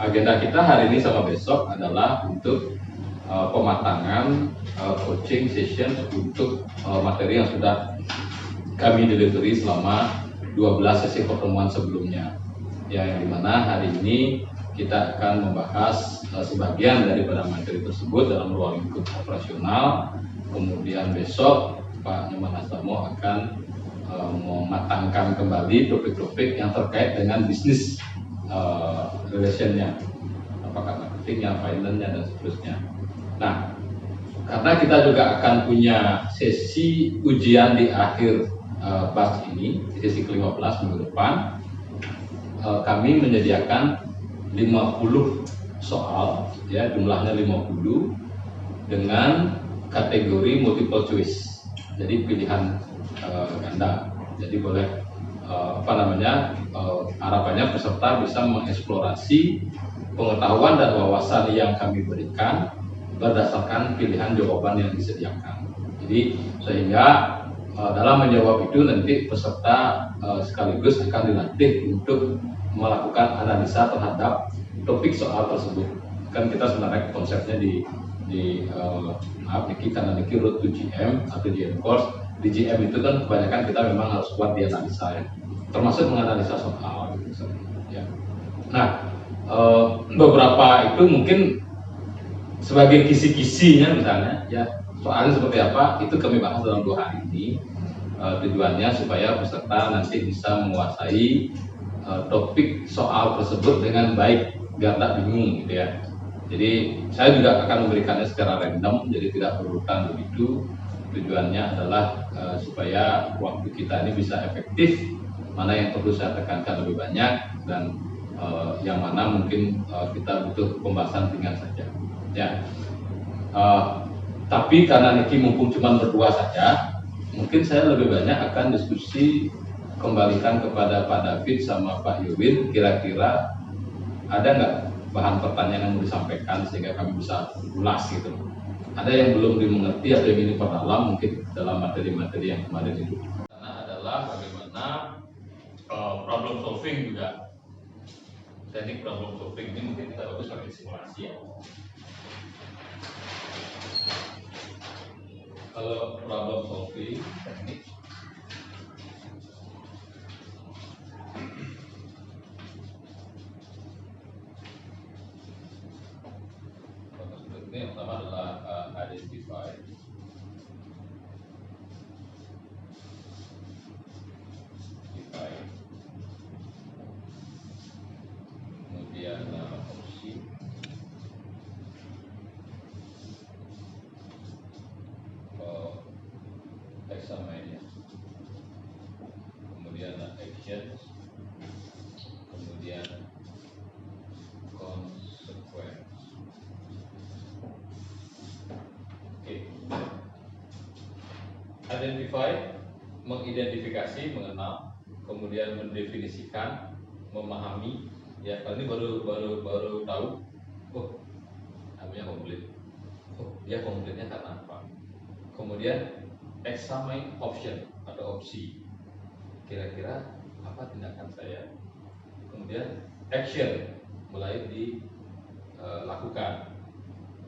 agenda kita hari ini sama besok adalah untuk pematangan coaching session untuk materi yang sudah kami delivery selama 12 sesi pertemuan sebelumnya. Yang dimana hari ini kita akan membahas sebagian daripada materi tersebut dalam ruang lingkup operasional. Kemudian besok Pak Nyoman Astamo akan mematangkan kembali topik-topik yang terkait dengan bisnis relationnya, apakah marketingnya, finance-nya, dan seterusnya. Nah, karena kita juga akan punya sesi ujian di akhir batch ini, di sesi ke-15 minggu depan, kami menyediakan 50 soal, ya jumlahnya 50 dengan kategori multiple choice, jadi pilihan ganda. Jadi boleh harapannya peserta bisa mengeksplorasi pengetahuan dan wawasan yang kami berikan berdasarkan pilihan jawaban yang disediakan. Jadi sehingga dalam menjawab itu nanti peserta sekaligus akan dilatih untuk melakukan analisa terhadap topik soal tersebut. Kan kita sebenarnya konsepnya di Niki karena Niki Road to GM atau GM Course. Di GM itu kan kebanyakan kita memang harus kuat di analisa, ya, termasuk menganalisa soal gitu, ya. Nah, beberapa itu mungkin sebagai kisi-kisinya misalnya, ya soalnya seperti apa itu kami bahas dalam 2 hari ini. Tujuannya supaya peserta nanti bisa menguasai topik soal tersebut dengan baik, biar tak bingung gitu, ya. Jadi saya juga akan memberikannya secara random, jadi tidak berurutan begitu. Tujuannya adalah supaya waktu kita ini bisa efektif, mana yang perlu saya tekankan lebih banyak dan yang mana mungkin kita butuh pembahasan ringan saja, ya. Tapi karena Niki mumpung cuma berdua saja, mungkin saya lebih banyak akan diskusi kembalikan kepada Pak David sama Pak Yowin. Kira-kira ada nggak bahan pertanyaan yang mau disampaikan sehingga kami bisa ulas gitu. Ada yang belum dimengerti atau yang ingin perdalam mungkin dalam materi-materi yang kemarin itu. Karena adalah bagaimana problem solving juga, teknik problem solving ini mungkin kita bagus pakai simulasi, ya. Kalau problem solving teknik yang pertama adalah identify, kemudian opsi, examine, kemudian actions, kemudian consequence. Identify, mengidentifikasi, mengenal, kemudian mendefinisikan, memahami, ya. Kalau ini baru tahu, oh namanya komplit, oh dia komplitnya karena apa. Kemudian examine option atau opsi, kira-kira apa tindakan saya. Kemudian action, mulai dilakukan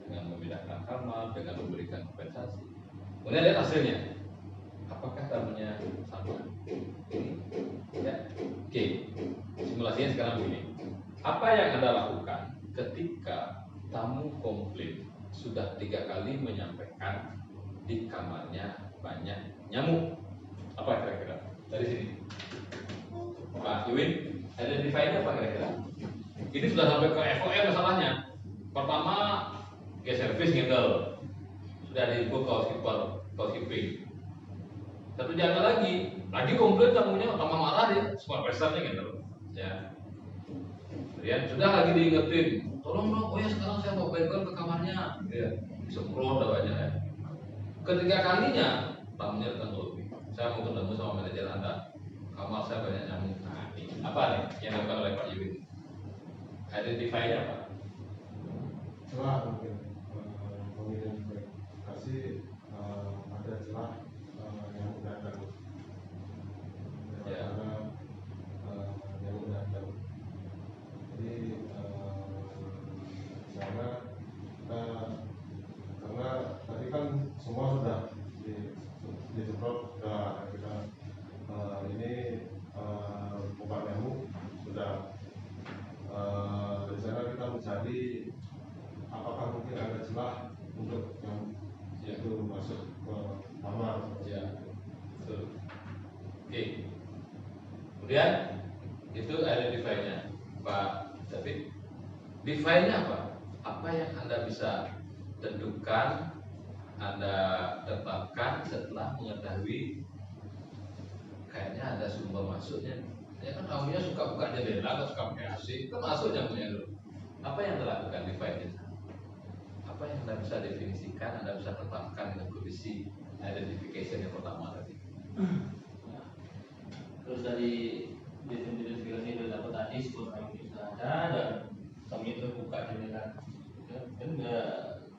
dengan memindahkan kamar, dengan memberikan kompensasi. Kemudian lihat hasilnya, apakah tamunya sama? Ya. Oke, simulasinya sekarang begini. Apa yang Anda lakukan ketika tamu komplain sudah 3 kali menyampaikan di kamarnya banyak nyamuk? Apa kira-kira dari sini? Pak Iwin, identify-nya apa kira-kira? Ini sudah sampai ke FOM masalahnya. Pertama, ke service ngedel, sudah diinfo housekeeping. 1 jam lagi komplain tamunya, tambah marah dia, supervisornya gitu, ya. Kemudian sudah lagi diingetin, tolong dong, oh ya sekarang saya mau balik ke kamarnya, ya. Semprot banyak, ya. Ketiga kalinya tamunya datang lebih, saya mau ketemu sama manajer Anda, kamar saya banyak nyamuk. Nah, ini apa nih yang dilakukan oleh Pak Yewin? Identify-nya apa? Celah mungkin mengidentifikasi ada celah yang udah tahu, Ya. yang udah tahu. Jadi masuk ke kamar. Ya, betul. Oke. Kemudian itu identify-nya, Pak David. Define-nya apa? Apa yang Anda bisa tentukan, Anda tetapkan setelah mengetahui kayaknya ada sumber masuknya. Ya kan tamunya suka buka jendela, atau suka pakai AC, itu masuk jamunya dulu. Apa yang dilakukan define-nya? Apa yang Anda bisa definisikan, Anda bisa tetapkan dengan kondisi identification yang pertama tadi. Nah, terus dari identifikasi yang sudah dapat tadi, sebut tamu itu sudah ada dan tamunya terbuka jendela. Dan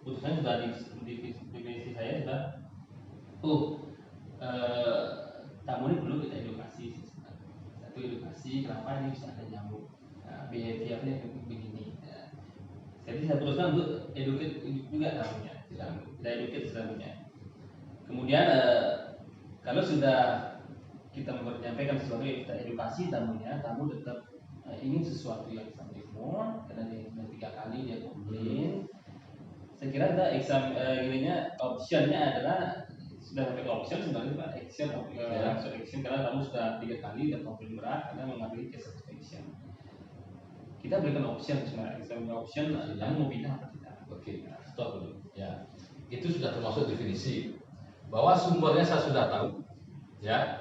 putusannya sudah di definisi saya sudah. Tamu ini perlu kita edukasi. Satu edukasi, kenapa ini bisa ada nyamuk. Nah, behaviornya begini. Nah, jadi saya teruskan untuk educate juga tamunya. Kita educate tamunya. Kemudian kalau sudah kita menyampaikan sesuatu yang kita edukasi tamunya, tamu tetap ingin sesuatu yang something more karena dia 3 kali dia komplain. Saya kira ada optionnya adalah sudah sampai ke option sebenarnya Pak, action karena kamu sudah 3 kali dan komplain berat karena mengambil case action. Kita berikan option sebenarnya, option kamu mau pindah apa tidak. Oke, stop dulu. Ya, itu sudah termasuk definisi bahwa sumbernya saya sudah tahu, ya.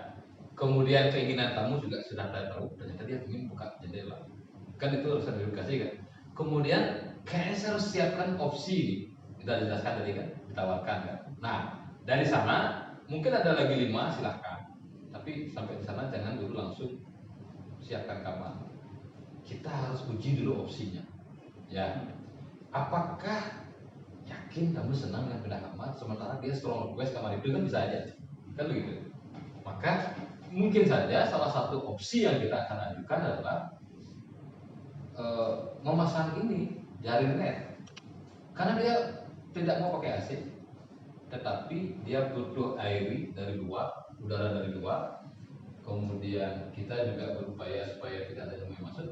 Kemudian keinginan tamu juga sudah saya tahu. Ternyata dia ingin buka jendela, kan itu harus edukasi kan. Kemudian kayaknya saya harus siapkan opsi nih. Kita jelaskan tadi kan, ditawarkan kan. Nah, dari sana mungkin ada lagi 5, silahkan. Tapi sampai di sana jangan dulu langsung siapkan kamar. Kita harus uji dulu opsinya, ya. Apakah yakin kamu senang dengan pindah kamar sementara dia strong request kamar itu, kan bisa aja, kan begitu. Maka mungkin saja salah satu opsi yang kita akan ajukan adalah memasang ini jaring net, karena dia tidak mau pakai AC, tetapi dia butuh airi dari luar, udara dari luar. Kemudian kita juga berupaya supaya tidak ada nyamuk yang masuk,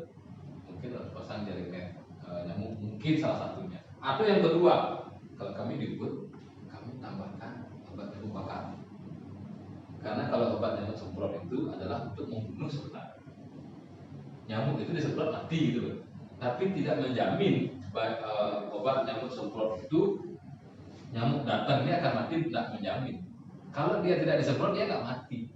mungkin harus pasang jaring net nyamuk, mungkin salah satunya. Atau yang kedua, kalau kami dibuat, kami tambahkan obat nyamuk bakar. Karena kalau obat nyamuk semprot itu adalah untuk membunuh sebenarnya. Nyamuk itu disemprot mati gitu loh. Tapi tidak menjamin obat nyamuk semprot itu nyamuk datang dia akan mati, tidak menjamin. Kalau dia tidak disemprot dia nggak mati.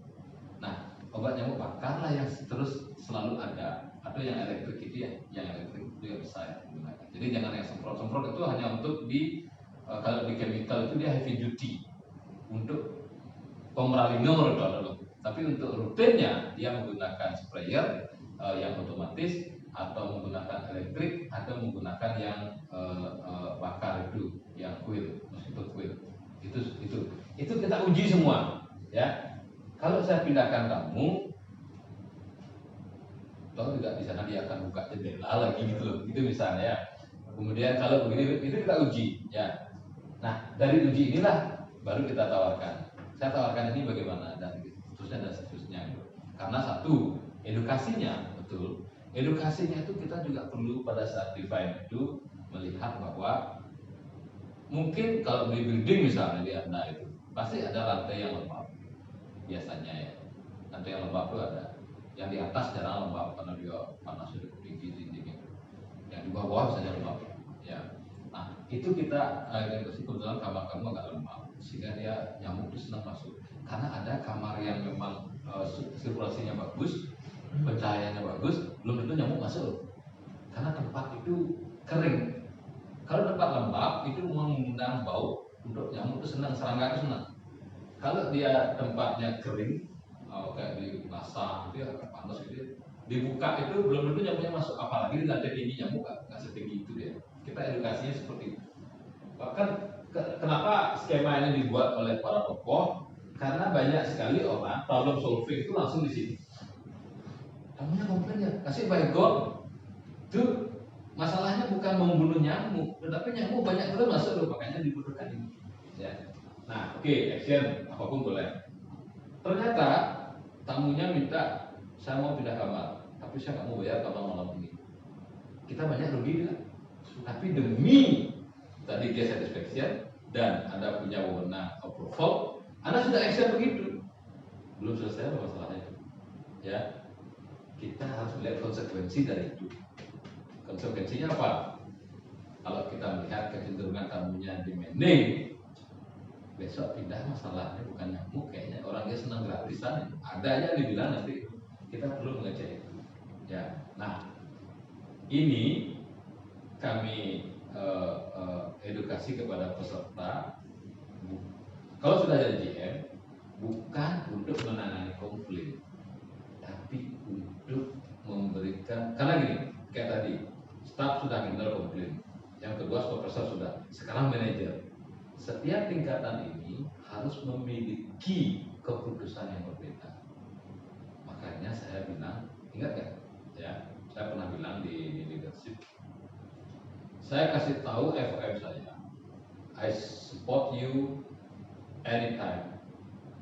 Nah, obat nyamuk bakar lah yang terus selalu ada. Atau yang elektrik itu ya, yang elektrik itu yang bisa ya digunakan. Jadi jangan yang semprot itu hanya untuk kalau di chemical itu dia heavy duty untuk pemeralinor itu adalah. Tapi untuk rutinnya dia menggunakan sprayer yang otomatis atau menggunakan elektrik atau menggunakan yang bakar itu, yang coil, mosquito coil. Itu kita uji semua, ya. Kalau saya pindahkan kamu, toh juga di sana dia akan buka jendela lagi gitu loh, itu misalnya ya. Kemudian kalau begini itu kita uji, ya. Nah, dari uji inilah baru kita tawarkan. Saya tawarkan ini bagaimana dan seterusnya. Karena satu, edukasinya betul. Edukasinya itu kita juga perlu pada saat define itu melihat bahwa mungkin kalau di building misalnya di Anda itu pasti ada lantai yang lembab biasanya ya. Lantai yang lembab itu ada. Yang di atas jarang lembab karena dia panas sudah tinggi dinding itu. Yang di bawah saja lembab, ya. Nah, itu kita kebetulan kamar kamu agak lembab sehingga dia nyamuk itu senang masuk. Karena ada kamar yang memang sirkulasinya bagus, pencahayaannya bagus, belum tentu nyamuk masuk loh. Karena tempat itu kering. Kalau tempat lembab itu mengundang bau untuk nyamuk itu senang, serangga itu senang. Kalau dia tempatnya kering, kayak di basah itu agak panas gitu, dibuka itu belum tentu nyamuknya masuk. Apalagi di lantai tinggi nyamuk nggak setinggi itu dia. Kita edukasinya seperti itu. Bahkan kenapa skema ini dibuat oleh para tokoh? Karena banyak sekali orang problem solving itu langsung di sini. Tamunya komplain ya, kasih baygon. Itu masalahnya bukan membunuh nyamuk, tetapi nyamuk banyak terus masuk loh, makanya dibutuhkan ini. Ya. Nah, oke, action apapun boleh. Ternyata tamunya minta saya mau pindah kamar, tapi saya nggak mau bayar kamar malam ini. Kita banyak rugi kan? Tapi demi tadi dia satisfaction, dan Anda punya wewenang approval, Anda sudah action begitu, belum selesai masalahnya itu. Ya, kita harus melihat konsekuensi dari itu. Konsekuensinya apa? Kalau kita melihat kecenderungan tamunya demanding, besok pindah masalahnya bukan nyamuk, kayaknya orangnya senang gratisan. Ada aja dibilang nanti kita perlu mengecek itu. Ya, nah ini kami edukasi kepada peserta. Kalau sudah jadi GM, bukan untuk menangani konflik, tapi untuk memberikan, karena gini, kayak tadi, staff sudah handle komplain, yang kedua supervisor sudah, sekarang manajer. Setiap tingkatan ini harus memiliki keputusan yang berbeda. Makanya saya bilang, ingat kan? Ya, saya pernah bilang di leadership, saya kasih tahu FOM saya, I support you anytime,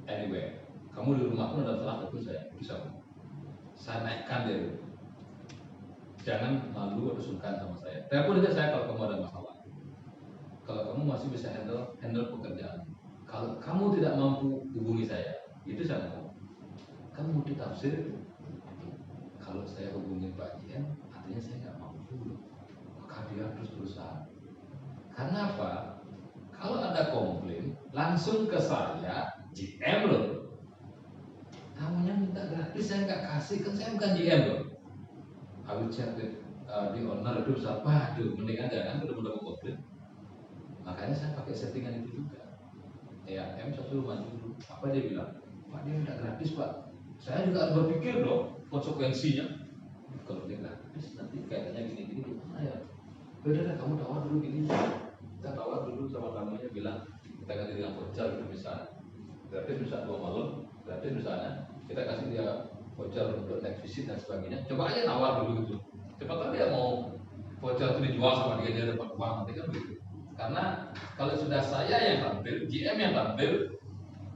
anywhere. Kamu di rumah pun ada salah satu saya bisa. Saya naikkan dia. Jangan malu atau sungkan sama saya. Telepon aja saya kalau kamu ada masalah. Kalau kamu masih bisa handle pekerjaan. Kalau kamu tidak mampu hubungi saya, itu saya mau. Kamu ditafsir. Kalau saya hubungi Pak Ian, artinya saya nggak mampu. Maka dia harus berusaha. Karena apa? Kalau ada komplain, langsung ke saya, GM loh. Tamunya minta gratis, saya nggak kasih, kan saya bukan GM loh. I will check with the owner itu bisa, waduh, mendingan jangan udah komplain. Makanya saya pakai settingan itu juga. Ya, saya suruh maju dulu. Apa dia bilang? Pak, dia minta gratis Pak. Saya juga harus berpikir dong konsekuensinya. Kalau dia gratis, nanti kayaknya gini-gini gimana ya? Udah, kamu tawar dulu gini. Kita tawar dulu sama tamunya, bilang kita ganti dengan voucher gitu misalnya. Gratis bisa 2 malam, gratis misalnya. Kita kasih dia voucher untuk next visit dan sebagainya. Coba aja nawar dulu gitu. Cepat kan dia mau voucher itu dijual sama dia dapat uang, nanti kan begitu. Karena kalau sudah saya yang tampil, GM yang tampil,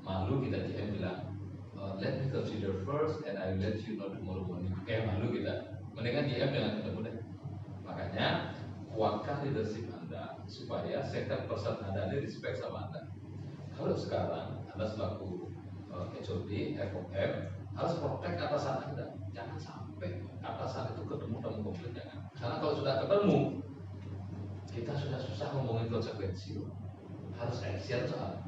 malu kita GM bilang, let me consider first and I will let you know tomorrow morning. Kayak malu kita. Mendingan GM dengan ketemu deh. Makanya kuatkan leadership Anda supaya second person Anda ini respect sama Anda. Kalau sekarang Anda selaku HOD, FOM harus protect atasan Anda. Jangan sampai atasan itu ketemu komplain, jangan. Karena kalau sudah ketemu, kita sudah susah ngomongin konsekuensi. Harus action soal.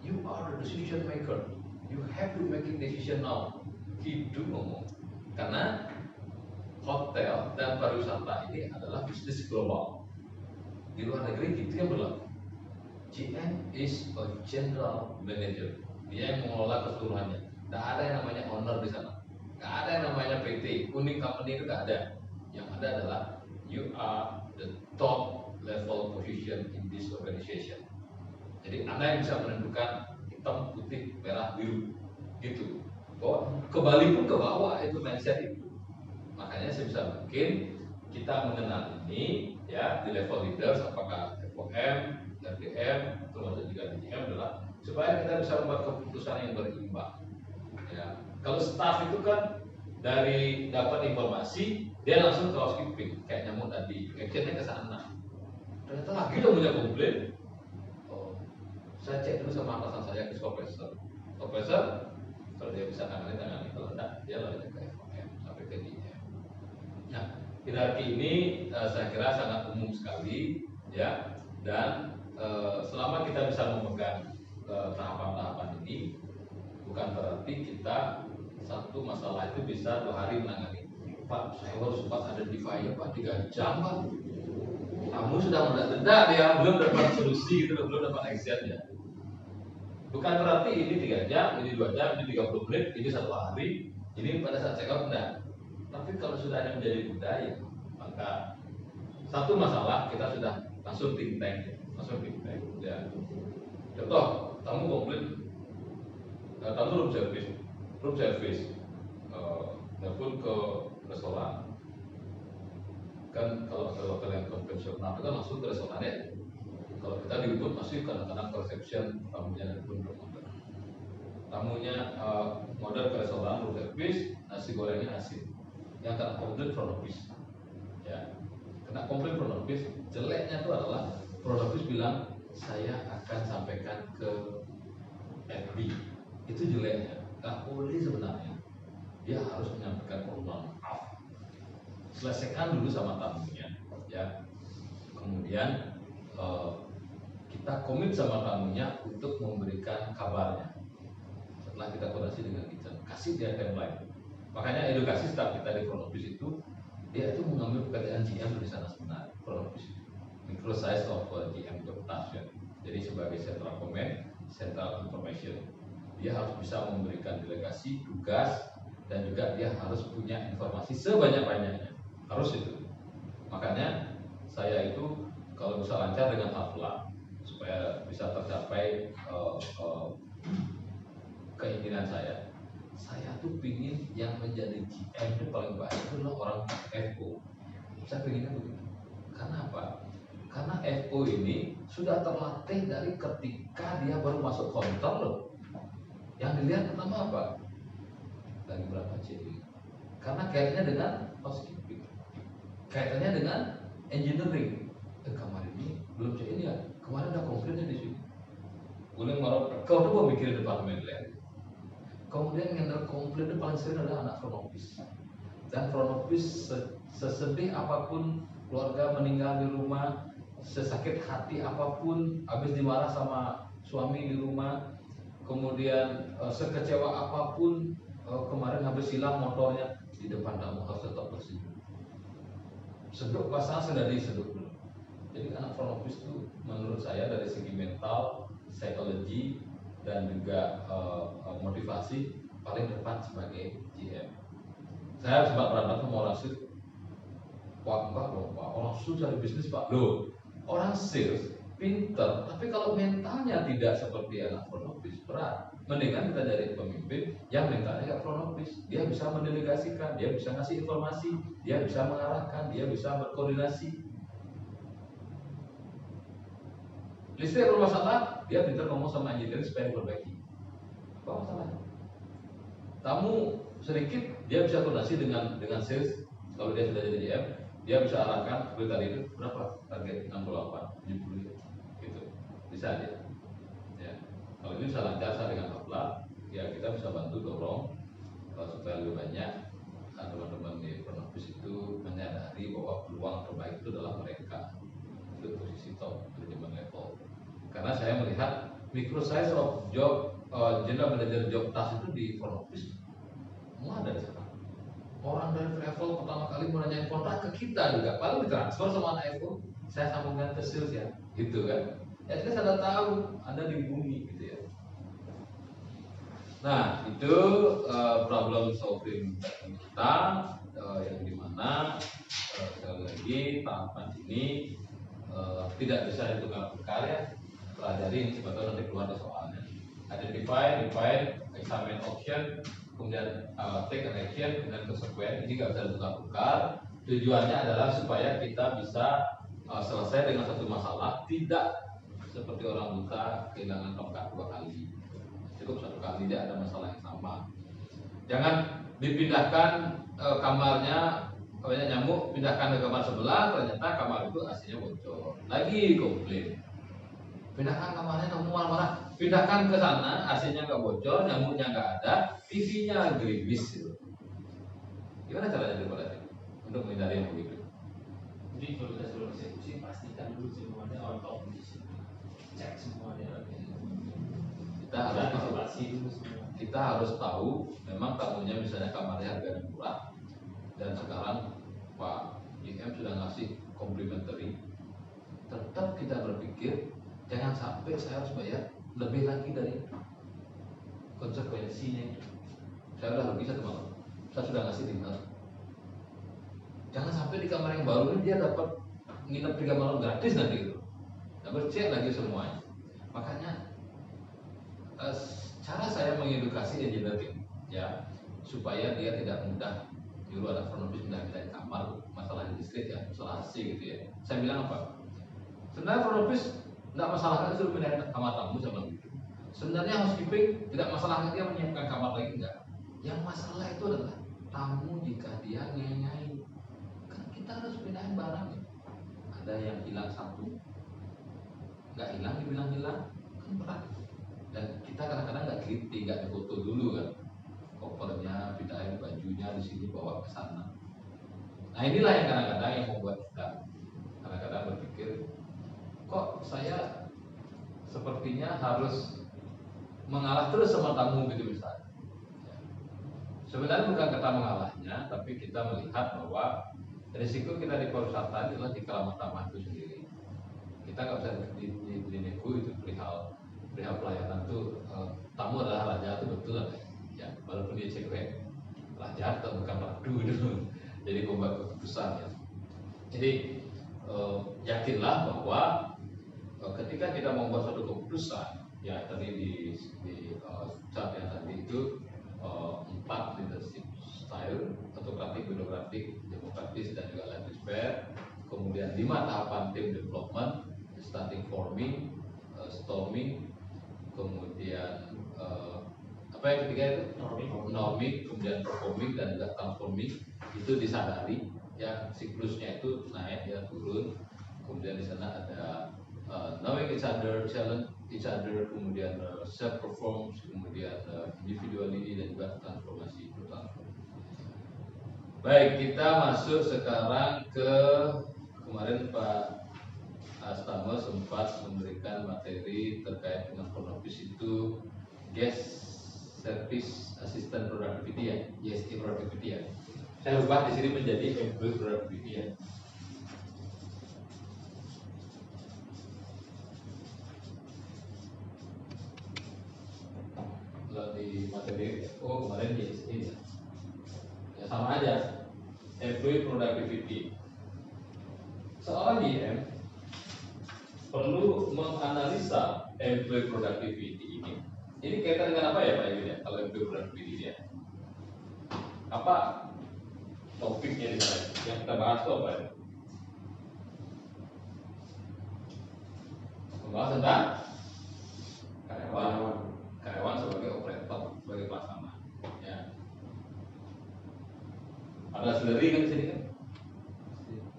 You are the decision maker. You have to make a decision now. Hidup ngomong. Karena hotel dan pariwisata ini adalah bisnis global. Di luar negeri gitu yang berlaku. GM is a general manager. Dia yang mengelola keseluruhannya. Tidak ada yang namanya owner di sana. Tidak ada yang namanya PT. Kuning company itu tidak ada. Yang ada adalah you are the top level position in this organization. Jadi Anda yang bisa menentukan hitam, putih, merah, biru, gitu. Bahwa ke Bali pun ke bawah itu mindset itu. Makanya sebisa mungkin kita mengenal ini ya di level leaders, apakah FOM, RDM, termasuk juga DGM adalah supaya kita bisa membuat keputusan yang berimbang. Ya, kalau staff itu kan dari dapat informasi dia langsung ke housekeeping, kayak nyamuk tadi, actionnya ke sana. Ternyata lagi udah punya komplain. Oh, saya cek dulu sama atasan saya ke supervisor. Supervisor, kalau dia bisa tangani, kalau enggak dia lari ke FOM sampai ke DM. Nah, hierarki ini saya kira sangat umum sekali, ya. Dan selama kita bisa memegang tahapan-tahapan ini, bukan berarti kita satu masalah itu bisa 2 hari menangani. Pak, saya harus sempat identify ya Pak, 3 jam Pak. Kamu sudah mendadak ya, belum dapat solusi gitu, belum dapat action ya. Bukan berarti ini 3 jam, ini 2 jam, ini 30 menit, ini 1 hari, ini pada saat check out enggak. Tapi kalau sudah ada menjadi budaya, maka satu masalah kita sudah langsung think tank ya. Contoh, tamu komplain, tamu room service, telepon ke restoran. Kan kalau ada hotel yang konvensional kita langsung ke restoran ya. Kalau kita di YouTube masih kadang-kadang reception tamunya telepon ke hotel. Tamunya order ke restoran room service, nasi gorengnya asin. Yang kena komplain front office, ya kena komplain front office. Jeleknya itu adalah front office bilang saya akan sampaikan ke FB. Itu jeleknya. Kapolri sebenarnya dia harus menyampaikan permohonan maaf. Selesaikan dulu sama tamunya, ya. Kemudian kita komit sama tamunya untuk memberikan kabarnya. Setelah kita koordinasi dengan kitchen, kasih dia timeline. Makanya edukasi staf kita di front office itu, dia itu mengambil pekerjaan GM dari sana sebenarnya. Front office itu micro size of GM job task, ya. Jadi sebagai central command, central information, dia harus bisa memberikan delegasi tugas dan juga dia harus punya informasi sebanyak-banyaknya, harus itu. Makanya saya itu kalau bisa lancar dengan hafla supaya bisa tercapai keinginan saya tuh pingin yang menjadi GM itu paling banyak itu adalah orang FO. Saya pinginnya begitu. Karena apa? Karena FO ini sudah terlatih dari ketika dia baru masuk kantor loh. Yang dilihat pertama apa? Lagi berapa CI? Karena kaitannya dengan housekeeping, kaitannya dengan engineering. Kamar ini belum CI ini ya. Kemarin ada komplainnya di sini. Boleh marah. Kau tuh mau mikirin departemen lain. Kemudian yang handle komplain itu paling sering adalah anak front office. Dan front office sesedih apapun keluarga meninggal di rumah, sesakit hati apapun, habis dimarah sama suami di rumah, kemudian sekecewa apapun, kemarin habis hilang motornya, di depan tamu harus tetap bersih. Seduk pasangan sudah diseduk dulu. Jadi anak front office itu menurut saya dari segi mental, psikologi, dan juga motivasi paling depan sebagai GM. Saya sempat berantem sama orang sales. Wah enggak dong Pak, orang sales cari bisnis Pak. Loh, orang sales pinter, tapi kalau mentalnya tidak seperti anak front office berat. Mendingan kita cari pemimpin yang mentalnya kayak front office. Dia bisa mendelegasikan, dia bisa ngasih informasi, dia bisa mengarahkan, dia bisa berkoordinasi. Listrik bermasalah, dia pintar ngomong sama engineer supaya diperbaiki. Apa masalahnya? Tamu sedikit, dia bisa koordinasi dengan sales. Kalau dia sudah jadi GM, dia bisa arahkan seperti tadi itu berapa target 68, 70 gitu. Bisa aja. Ya. Kalau ini bisa lancar dengan hafla, ya kita bisa bantu dorong supaya lebih banyak teman-teman di front office itu menyadari bahwa peluang terbaik itu adalah mereka untuk posisi top manajemen level. Karena saya melihat micro size of job general manager job task itu di front office semua ada di sana. Orang dari level pertama kali menanyain kontrak ke kita juga, paling ditransfer sama anak FO, saya sambungkan ke sales ya, gitu kan? Ya kita sudah tahu Anda di bumi gitu ya. Nah itu problem solving kita yang dimana sekali lagi tahapan ini tidak bisa ditukar-tukar ya. Pelajari ini sebetulnya nanti keluar di soalnya. Identify, define, examine option, kemudian take an action, kemudian consequence. Ini nggak bisa ditukar-tukar. Tujuannya adalah supaya kita bisa selesai dengan satu masalah, tidak seperti orang buta kehilangan tongkat 2 kali. Cukup 1 kali, tidak ada masalah yang sama. Jangan dipindahkan kamarnya, banyak nyamuk, pindahkan ke kamar sebelah, ternyata kamar itu AC-nya bocor. Lagi komplain. Pindahkan kamarnya, kamu marah-marah. Pindahkan ke sana, AC-nya nggak bocor, nyamuknya nggak ada, TV-nya gerimis gitu. Gimana caranya dioperasi untuk menghindari yang begitu? Jadi kalau kita suruh eksekusi, pastikan dulu semuanya on top condition. Cek semuanya. Kita harus tahu memang tamunya misalnya kamarnya harganya murah dan sekarang Pak GM sudah ngasih complimentary. Tetap kita berpikir jangan sampai saya harus bayar lebih lagi dari konsekuensinya. Saya udah rugi 1 malam, saya sudah ngasih dinner. Jangan sampai di kamar yang baru ini dia dapat nginep 3 malam gratis nanti gitu. Dapat cek lagi semuanya. Makanya cara saya mengedukasi engineering ya supaya dia tidak mudah nyuruh anak front office pindah-pindah di kamar, masalah di listrik ya, masalah AC gitu ya. Saya bilang apa? Sebenarnya front office tidak masalah kan suruh pindahin kamar tamu sama gitu. Sebenarnya housekeeping tidak masalah dia menyiapkan kamar lagi enggak. Yang masalah itu adalah tamu jika dia nyanyi. Kan kita harus pindahin barang. Ada yang hilang 1, nggak hilang, dibilang hilang kan berat. Dan kita kadang-kadang nggak teliti, nggak foto dulu kan, kopernya, pindahin bajunya di sini bawa ke sana. Nah inilah yang kadang-kadang yang membuat kita kadang-kadang berpikir, kok saya sepertinya harus mengalah terus sama tamu gitu misalnya. Sebenarnya bukan kata mengalahnya, tapi kita melihat bahwa risiko kita di pariwisata adalah di kelamatan itu sendiri. Kita nggak bisa dinego itu perihal pelayanan tuh, tamu adalah raja itu betul lah ya, walaupun dia cewek raja atau bukan ratu gitu. Jadi pembuat keputusan ya. Jadi yakinlah bahwa ketika kita membuat suatu keputusan ya, tadi di chart yang tadi itu 4 leadership style, autokratik, birokratik, demokratis, dan juga language fair. Kemudian 5 tahapan tim development, starting forming, storming, kemudian apa yang ketiga itu norming, kemudian performing, dan juga transforming. Itu disadari ya, siklusnya itu naik ya turun. Kemudian di sana ada knowing each other, challenge each other, kemudian self perform, kemudian individuality, dan juga transformasi total. Baik, kita masuk sekarang ke, kemarin Pak Astama sempat memberikan materi terkait dengan Pronobis itu guest service assistant productivity ya, GST productivity ya. Saya ubah di sini menjadi employee productivity ya. Kalau di materi, kemarin GST ya. Ya sama aja, employee productivity. Seorang GM perlu menganalisa employee productivity ini. Ini kaitan dengan apa ya Pak Ibu ya? Kalau employee productivity ya, apa topiknya di sana? Yang kita bahas itu apa ya? Membahas tentang karyawan sebagai operator, sebagai pelaksana. Ya. Ada sendiri kan di sini kan?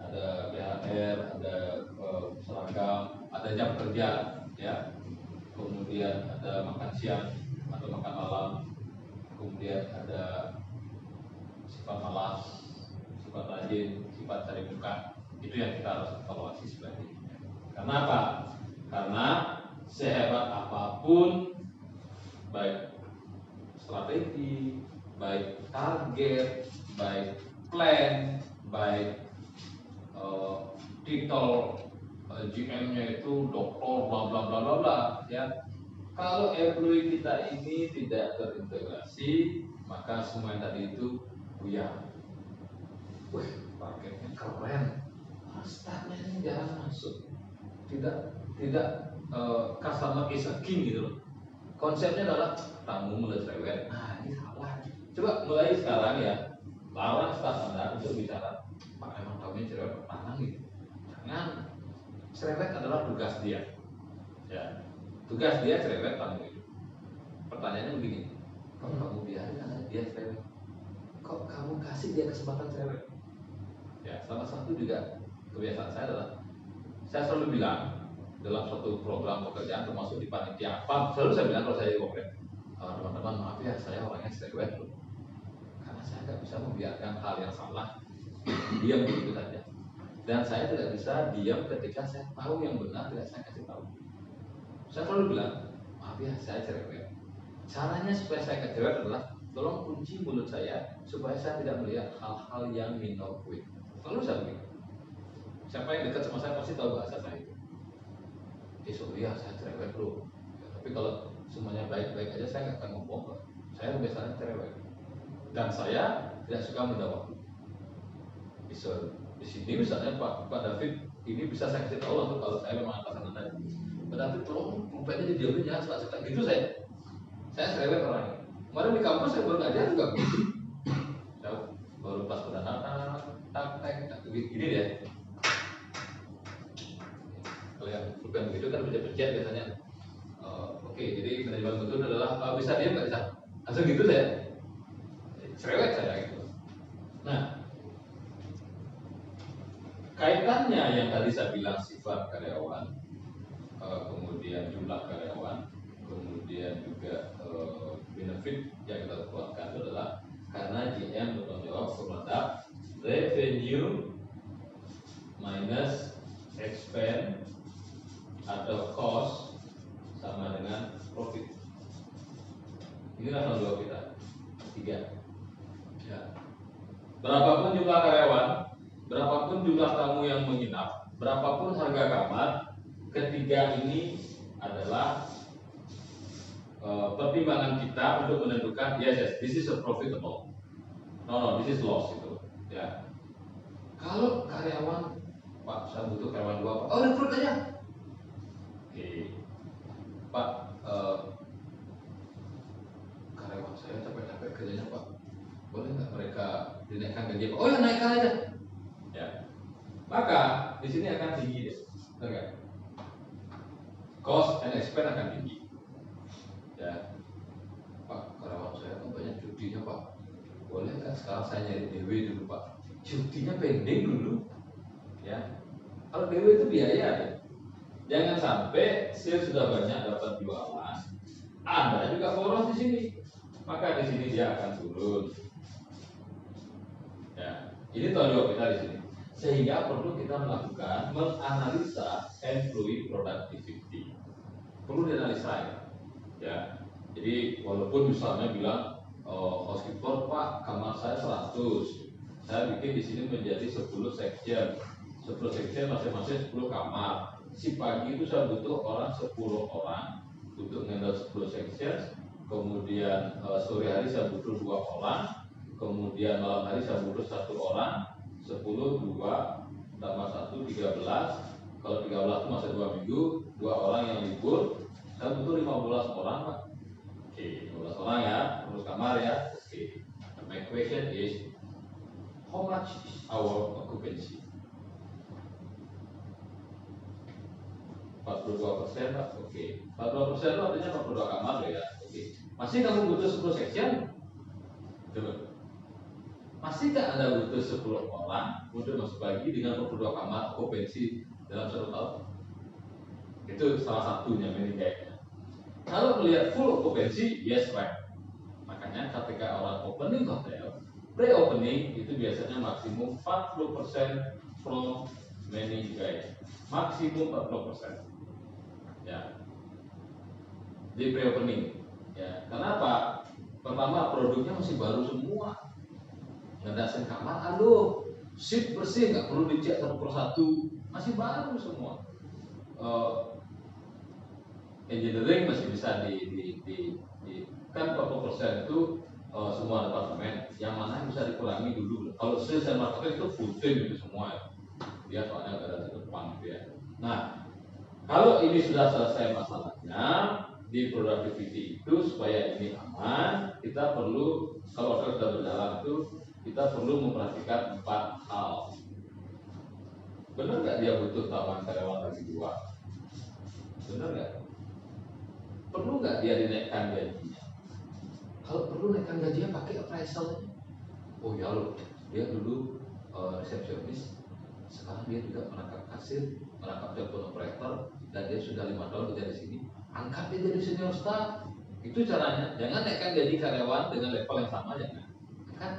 Ada BHR, ada seragam, ada jam kerja, ya. Kemudian ada makan siang atau makan malam, kemudian ada sifat malas, sifat rajin, sifat cari muka. Itu yang kita harus evaluasi sebagai. Karena apa? Karena sehebat apapun, baik strategi, baik target, baik plan, baik titel GM-nya itu doktor bla bla bla bla bla ya. Kalau employee kita ini tidak terintegrasi, maka semua yang tadi itu buyar. Wih, paketnya keren, staffnya ini jarang masuk, tidak customer is a king gitu loh. Konsepnya adalah tamu mulai cerewet. Nah ini salah. Coba mulai sekarang ya, larang staff Anda untuk bicara, Pak emang tamunya cerewet, tenang gitu. Jangan, cerewet adalah tugas dia. Ya, tugas dia cerewet tamu itu. Pertanyaannya begini, kok kamu biarin dia cerewet? Kok kamu kasih dia kesempatan cerewet? Ya, salah satu juga kebiasaan saya adalah, saya selalu bilang dalam suatu program pekerjaan termasuk di panitia apa, selalu saya bilang kalau saya di teman-teman maaf ya, saya orangnya cerewet loh, karena saya nggak bisa membiarkan hal yang salah diam begitu saja, dan saya tidak bisa diam ketika saya tahu yang benar tidak saya kasih tahu. Saya selalu bilang maaf ya, saya cerewet. Caranya supaya saya cerewet adalah tolong kunci mulut saya supaya saya tidak melihat hal-hal yang minor weight. Selalu saya bilang, siapa yang dekat sama saya pasti tahu bahasa saya itu. Sorry ya, saya cerewet bro. Ya, tapi kalau semuanya baik-baik aja saya nggak akan ngomong kok. Saya biasanya cerewet. Dan saya tidak suka menjawab. Bisa di sini misalnya Pak David ini bisa saya kasih tahu langsung kalau saya memang atasan Anda. Pak David tolong rupanya didiamin jangan suka-suka gitu saya. Saya cerewet orangnya. Kemarin di kampus saya baru ngajar juga begitu. Saya baru pas tak gini deh. Kalau yang bukan begitu kan pencet biasanya. Oke, jadi manajemen betul adalah bisa dia nggak bisa langsung gitu saya cerewet saya gitu. Nah, kaitannya yang tadi saya bilang sifat karyawan, kemudian jumlah karyawan, kemudian juga benefit yang kita keluarkan itu adalah karena GM bertanggung jawab terhadap revenue minus expense atau cost sama dengan profit. Inilah tanggung jawab kita. 3. Ya. Berapapun jumlah karyawan, berapapun jumlah tamu yang menginap, berapapun harga kamar, ketiga ini adalah pertimbangan kita untuk menentukan yes, this is a profitable, no, this is loss gitu. Ya. Kalau karyawan, Pak, saya butuh karyawan 2, Pak. Oh, rekrut aja. Oke, Pak, karyawan saya capek-capek kerjanya, Pak. Boleh nggak mereka dinaikkan gaji, Pak? Oh ya, naikkan aja. Ya. Maka di sini akan tinggi deh, benar nggak? Cost and expense akan tinggi. Ya, Pak, karyawan saya kan banyak cutinya, Pak. Boleh nggak sekarang saya nyari DW dulu, Pak? Cutinya pending dulu. Ya, kalau DW itu biaya ya. Jangan sampai sales sudah banyak dapat jualan, Anda juga boros di sini. Maka di sini dia akan turun. Ya, ini tanggung jawab kita di sini. Sehingga perlu kita melakukan menganalisa employee productivity. Perlu dianalisa ya. Ya. Jadi walaupun misalnya bilang housekeeper, Pak, kamar saya 100. Saya bikin di sini menjadi 10 section. 10 section masing-masing 10 kamar. Si pagi itu saya butuh orang 10 orang untuk handle 10 section. Kemudian sore hari saya butuh 2 orang. Kemudian malam hari saya butuh 1 orang. 10, 2, tambah 1, 13. Kalau 13 itu masa 2 minggu, 2 orang yang libur. Saya butuh 15 orang, Pak. Oke, 15 orang ya, terus kamar ya. Oke. My question is, how much is our occupancy? 42%, Pak. Oke. 42% itu artinya 42 kamar ya. Oke. Masih kamu butuh 10 section? Coba. Masih nggak Anda butuh 10 orang untuk masuk lagi dengan 42 kamar okupansi dalam 1 tahun? Itu salah satunya kayaknya. Kalau melihat full okupansi, yes, right. Makanya ketika orang opening hotel, pre-opening itu biasanya maksimum 40% from many guys. Maksimum 40%. Ya. Di pre-opening. Ya. Kenapa? Pertama, produknya masih baru semua. Ngedasin kamar, aduh, sheet bersih, nggak perlu dicek satu persatu, masih baru semua. Engineering masih bisa kan 40% itu semua departemen, yang mana bisa dikurangi dulu. Kalau sales dan marketing itu full team itu semua ya. Dia soalnya nggak ada depan gitu ya. Nah, kalau ini sudah selesai masalahnya di productivity itu, supaya ini aman, kita perlu, kalau sudah berjalan itu, kita perlu memperhatikan 4 hal. Benar nggak dia butuh tambahan karyawan lagi 2? Benar nggak? Perlu nggak dia dinaikkan gajinya? Kalau perlu naikkan gajinya pakai appraisal. Oh ya loh, dia dulu resepsionis, sekarang dia juga merangkap kasir, merangkap telepon operator, dan dia sudah 5 tahun kerja di sini. Angkat dia jadi senior staff. Itu caranya. Jangan naikkan gaji karyawan dengan level yang sama, jangan. Kan?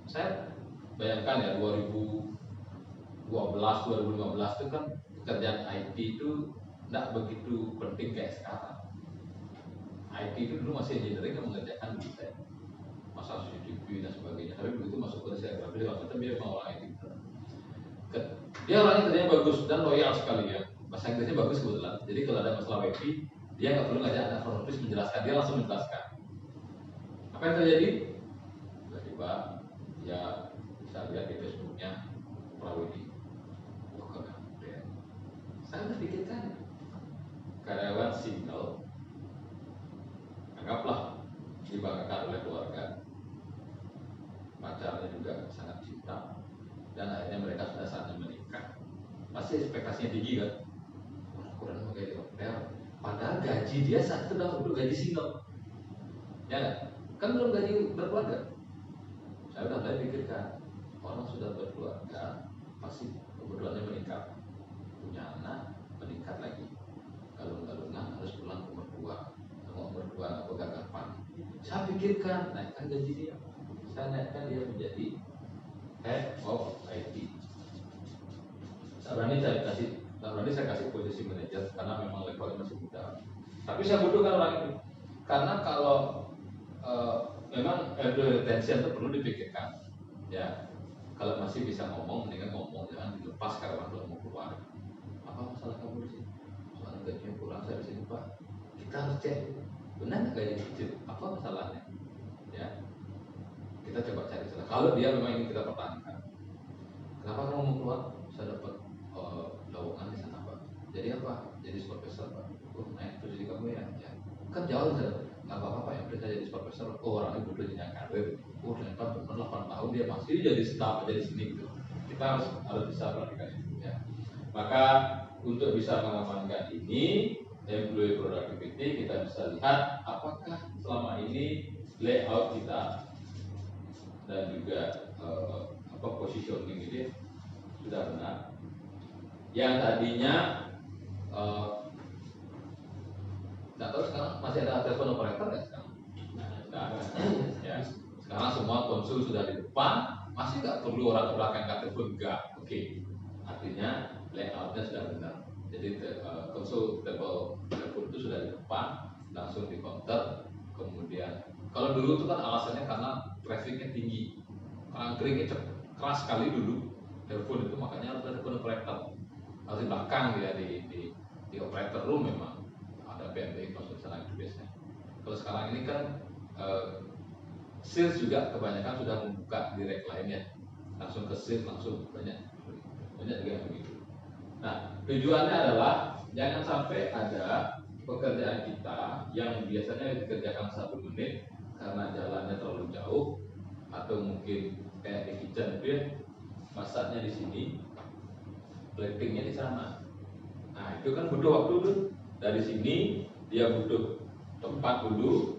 Saya bayangkan ya 2012, 2015 itu kan pekerjaan IT itu tidak begitu penting kayak sekarang. IT itu dulu masih engineering yang mengerjakan desain, masalah CCTV dan sebagainya. Tapi begitu masuk ke desain grafis, waktu itu dia memang orang IT. Dia orangnya kerjanya bagus dan loyal sekali ya. Bahasa Inggrisnya bagus kebetulan. Jadi kalau ada masalah wifi, dia nggak perlu ngajak anak front office menjelaskan, dia langsung menjelaskan. Apa yang terjadi? Tiba-tiba ya bisa lihat di Facebooknya Prawidi. Wah, keren. Saya berpikirkan karyawan single, anggaplah dibanggakan oleh keluarga, pacarnya juga sangat cinta, dan akhirnya mereka sudah saatnya menikah. Pasti ekspektasinya tinggi kan? Wah, kurang mau gaji hotel. Padahal gaji dia saat itu sudah untuk gaji single, ya kan belum gaji berkeluarga. Saya udah mulai pikirkan, orang sudah berkeluarga pasti kebutuhannya meningkat, punya anak meningkat lagi. kalau nggak lunas harus pulang ke mertua, mau mertua pegang kapan. Saya pikirkan naikkan gaji dia, saya naikkan dia menjadi head of IT. Berani saya kasih posisi manajer karena memang levelnya masih muda. Tapi saya butuhkan orang itu karena kalau memang employee retention itu perlu dipikirkan. Ya, kalau masih bisa ngomong, mendingan ngomong, jangan dilepas karena kalau mau keluar. Apa masalah kamu di sini? Soalnya gajinya kurang, saya di sini Pak. Kita harus cek, benar nggak gajinya kecil? Apa masalahnya? Ya, kita coba cari celah. Kalau dia memang ingin kita pertahankan, kenapa kamu mau keluar? Saya dapat lowongan di sana Pak. Jadi apa? Jadi supervisor Pak. Oh naik posisi kamu ya? Ya. Kan jauh saya. Nggak apa-apa ya, saya jadi supervisor. Oh orangnya butuh jenjang karir. Oh ternyata benar 8 tahun dia masih jadi staff jadi sini gitu. Kita harus bisa perhatikan itu ya. Maka untuk bisa mengamankan ini employee productivity, kita bisa lihat apakah selama ini layout kita dan juga positioning ini sudah benar. Yang tadinya nggak tahu sekarang masih ada telepon operator nggak sekarang? Nggak ada. Ya. Sekarang semua konsul sudah di depan, masih nggak perlu orang ke belakang angkat telepon nggak? Oke. Artinya layoutnya sudah benar. Jadi konsul telepon itu sudah di depan, langsung di counter. Kemudian kalau dulu itu kan alasannya karena trafficnya tinggi, anggringnya keras sekali dulu telepon itu, makanya harus ada telepon operator. Harus di belakang dia di operator room memang ada PMDI konsul sana itu biasanya. Kalau sekarang ini kan sales juga kebanyakan sudah membuka direct lainnya, langsung ke sales, langsung banyak juga yang begitu. Nah tujuannya adalah jangan sampai ada pekerjaan kita yang biasanya dikerjakan 1 menit karena jalannya terlalu jauh atau mungkin kayak di kitchen dia masaknya di sini, platingnya di sana. Nah itu kan butuh waktu tuh. Dari sini dia butuh tempat dulu,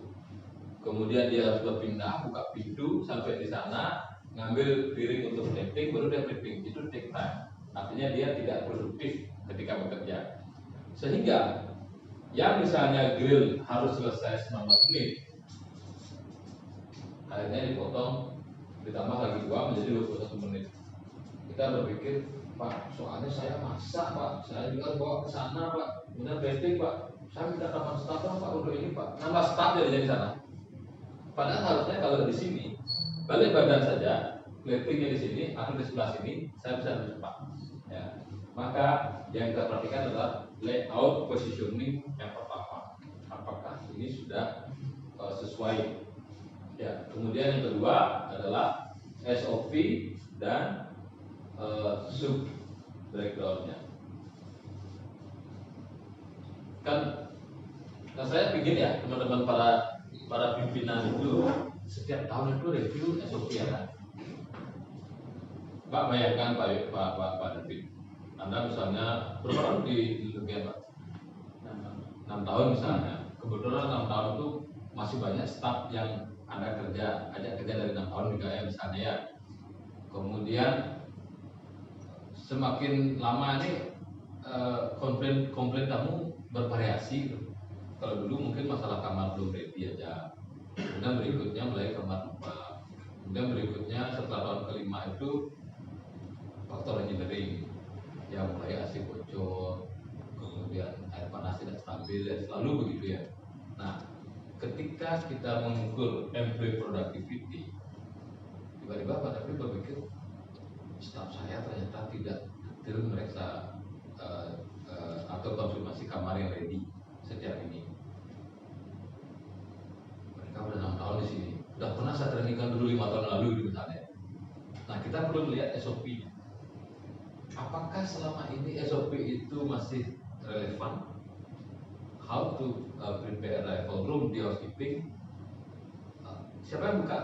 kemudian dia harus berpindah, buka pintu sampai di sana, ngambil piring untuk plating, baru dia plating. Itu take time. Artinya dia tidak produktif ketika bekerja. Sehingga yang misalnya grill harus selesai 19 menit, akhirnya dipotong, ditambah lagi 2 menjadi 21 menit. Kita berpikir, Pak, soalnya saya masak Pak, saya juga bawa ke sana Pak, kemudian plating Pak, saya minta tambah staff Pak untuk ini Pak, nambah staff jadinya di sana. Padahal harusnya kalau di sini balik badan saja, platingnya di sini atau di sebelah sini, saya bisa lebih cepat. Ya. Maka yang kita perhatikan adalah layout positioning yang pertama, apakah ini sudah sesuai. Ya. Kemudian yang kedua adalah SOP dan sub backgroundnya. Kan saya pikir ya teman-teman para pimpinan itu setiap tahun itu review SOP ya kan. Pak bayangkan Pak David, Anda misalnya berapa tahun di Lugia Pak? 6 tahun misalnya. Kebetulan 6 tahun itu masih banyak staf yang Anda ajak kerja dari 6 tahun juga ya misalnya ya. Kemudian semakin lama ini komplain kamu bervariasi. Kalau dulu mungkin masalah kamar belum ready aja. Kemudian berikutnya mulai kamar lupa. Kemudian berikutnya setelah tahun kelima itu faktor engineering, yang mulai AC bocor, kemudian air panas tidak stabil, dan selalu begitu ya. Nah, ketika kita mengukur employee productivity, tiba-tiba Pak David berpikir, staf saya ternyata tidak detail mereka atau konfirmasi kamar yang ready sejak ini. Mereka udah 6 tahun di sini, udah pernah saya trainingkan dulu 5 tahun lalu misalnya. Nah, kita perlu melihat SOP-nya. Apakah selama ini SOP itu masih relevan? How to prepare arrival room di housekeeping? Siapa yang buka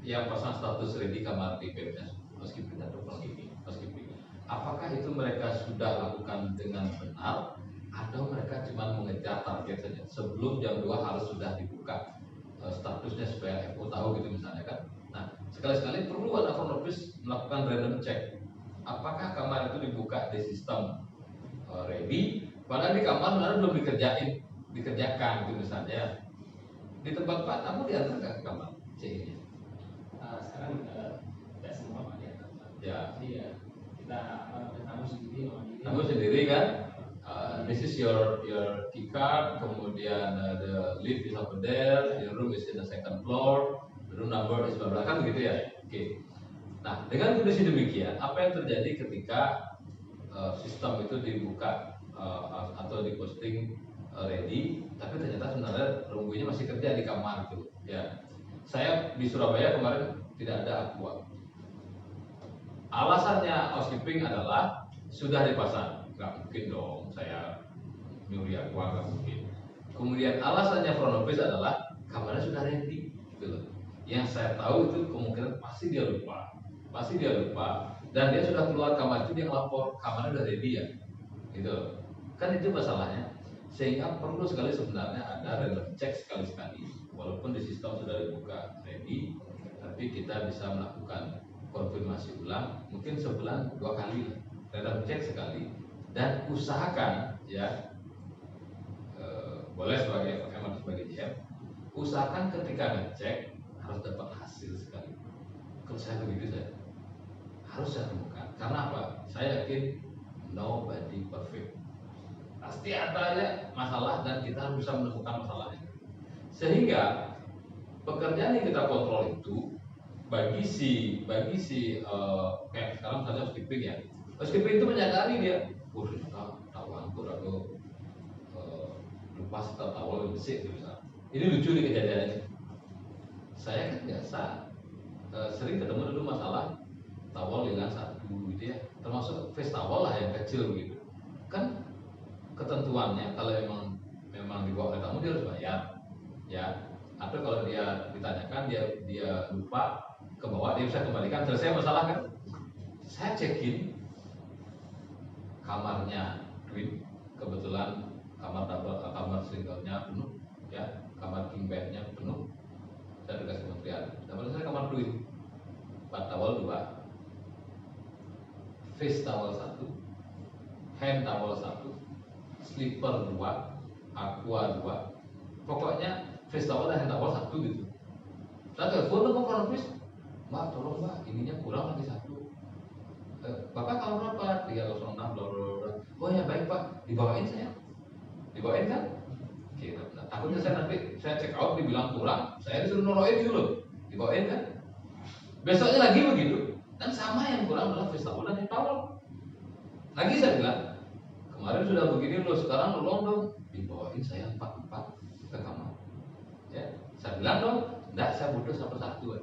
yang pasang status ready kamar di PMS housekeeping atau housekeeping? Apakah itu mereka sudah lakukan dengan benar atau mereka cuma mengejar target saja? Sebelum jam 2 harus sudah dibuka statusnya supaya FO tahu gitu misalnya kan. Nah, sekali-sekali perlu ada front office melakukan random check. Apakah kamar itu dibuka di sistem ready Padahal di kamar sebenarnya belum dikerjakan gitu misalnya. Di tempat Pak tamu diantar nggak ke kamar C-nya? Sekarang tidak semua Pak diantar. Ya. Jadi ya kita tamu sendiri, Tamu sendiri kan? This is your key card, kemudian the lift is over there, your room is in the second floor, the room number is bla bla, kan begitu ya? Oke. Nah, dengan kondisi demikian, apa yang terjadi ketika sistem itu dibuka atau diposting ready, tapi ternyata sebenarnya nunggunya masih kerja di kamar gitu, ya. Saya di Surabaya kemarin tidak ada aqua. Alasannya housekeeping adalah sudah dipasang, nggak mungkin dong saya nyuri aqua, nggak mungkin. Kemudian alasannya front office adalah kamarnya sudah ready, gitu loh. Yang saya tahu itu kemungkinan pasti dia lupa, dan dia sudah keluar kamar itu dia lapor kamarnya udah ready ya, gitu loh. Kan itu masalahnya, sehingga perlu sekali sebenarnya ada random check sekali-sekali, walaupun di sistem sudah dibuka ready, tapi kita bisa melakukan konfirmasi ulang mungkin sebulan 2 kali lah, random check sekali, dan usahakan ya boleh sebagai FM atau sebagai GM, usahakan ketika ngecek harus dapat hasil sekali. Kalau saya begitu saya harus saya temukan, karena apa? Saya yakin nobody perfect, pasti ada aja masalah dan kita harus bisa menemukan masalahnya. Sehingga pekerjaan yang kita kontrol itu bagi si kayak sekarang misalnya housekeeping ya, housekeeping itu menyadari dia, ternyata tahu aku lupa setel towel bersih gitu misalnya. Ini lucu nih kejadiannya. Saya kan biasa sering ketemu dulu masalah towel hilang satu gitu ya, termasuk face towel lah yang kecil begitu. Kan ketentuannya kalau memang dibawa oleh tamu dia harus bayar, ya. Atau kalau dia ditanyakan dia lupa ke bawah, dia bisa kembalikan, selesai masalah kan. Saya cekin kamarnya Twin, kebetulan kamar double, kamar single-nya penuh, ya, kamar king bed-nya penuh. Saya tugas kementerian, dapat saya kamar Twin, 4 towel 2, face towel 1, hand towel 1, slipper 2, aqua 2, pokoknya face towel dan hand towel 1 gitu. Saya telepon ke front office, Mbak tolong Mbak, ininya kurang lagi 1. Bapak kamar berapa? 306 bla bla bla. Oh ya baik Pak, dibawain saya. Dibawain kan? Oke, nah, takutnya saya nanti saya check out dibilang kurang, saya disuruh noroin gitu loh. Dibawain kan? Besoknya lagi begitu, dan sama yang kurang adalah face towel dan hand towel. Lagi saya bilang, kemarin sudah begini loh, sekarang tolong dong dibawain saya 4 ke kamar. Ya, saya bilang dong, enggak, saya butuh satu-satu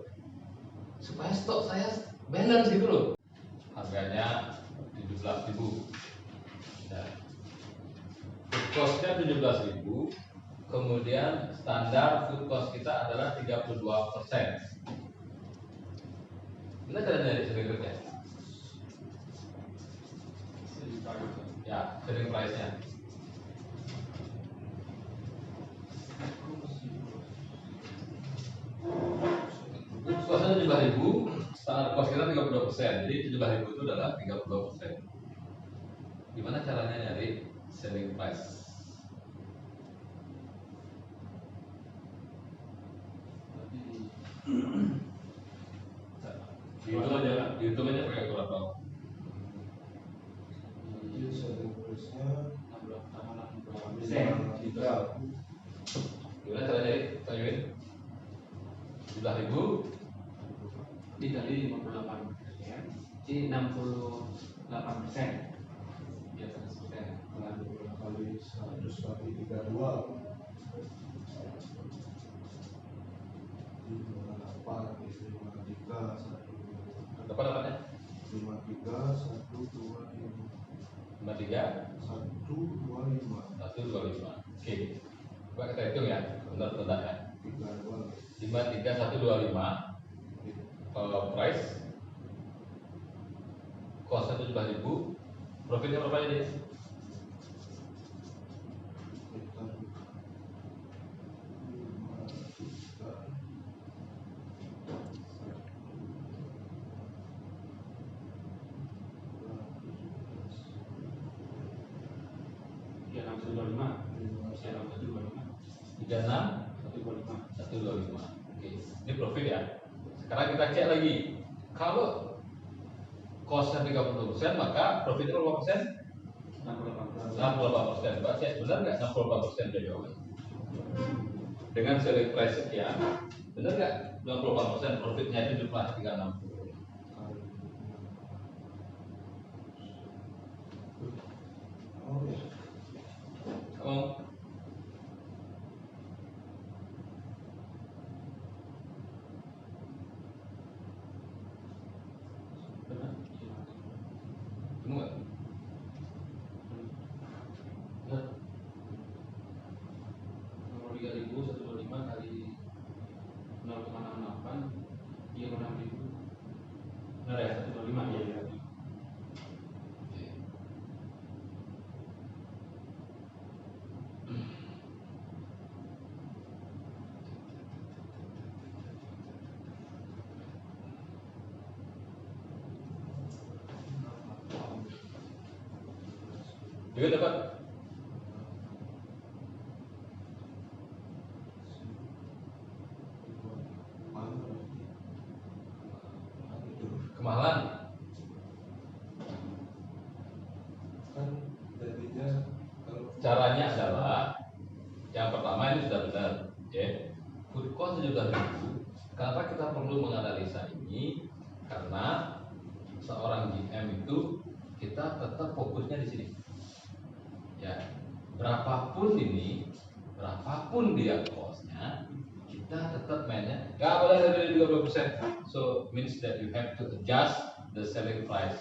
supaya stok saya balance gitu loh. Harganya 17.000. Ya. Food cost-nya 17.000. Kemudian standar food cost kita adalah 32%. Ini cara nyari selling rate-nya. Ya, selling price-nya. Food cost-nya 17.000, standar cost kita 32%. Jadi 17.000 itu adalah 32%. Gimana caranya nyari selling price? Dihitung aja pakai kalkulator. Jadi selling price-nya 16,83. Gimana caranya nyari? 17.000 dikali 58%, jadi 68%. Ya 100%. kali 100 kali 32 58 53 berapa dapatnya? 53 125 53 125. Oke. Coba kita hitung ya, bentar ya. 53 125. Price cost 17.000, profitnya berapa ini? 125 125 125. Oke, ini profit ya. Sekarang kita cek lagi. Kalau costnya 30%, maka profitnya berapa persen? 68%. Baca benar nggak 68% dari jawaban? Dengan selling price sekian, benar nggak 68% profitnya itu jumlah 360? Oh, kamu nggak? nomor 3125 kali 0,68 dia 6.000. Benar ya? 125 ya. Juga dapat. Kemahalan. Kan jadinya kalau Caranya adalah yang pertama ini sudah benar, ya. Food cost 17.000. Kenapa kita perlu menganalisa ini? Karena seorang GM itu kita tetap fokusnya di sini. Ya, berapapun dia costnya, kita tetap mainnya. Gak boleh lebih dari 30%. So means that you have to adjust the selling price.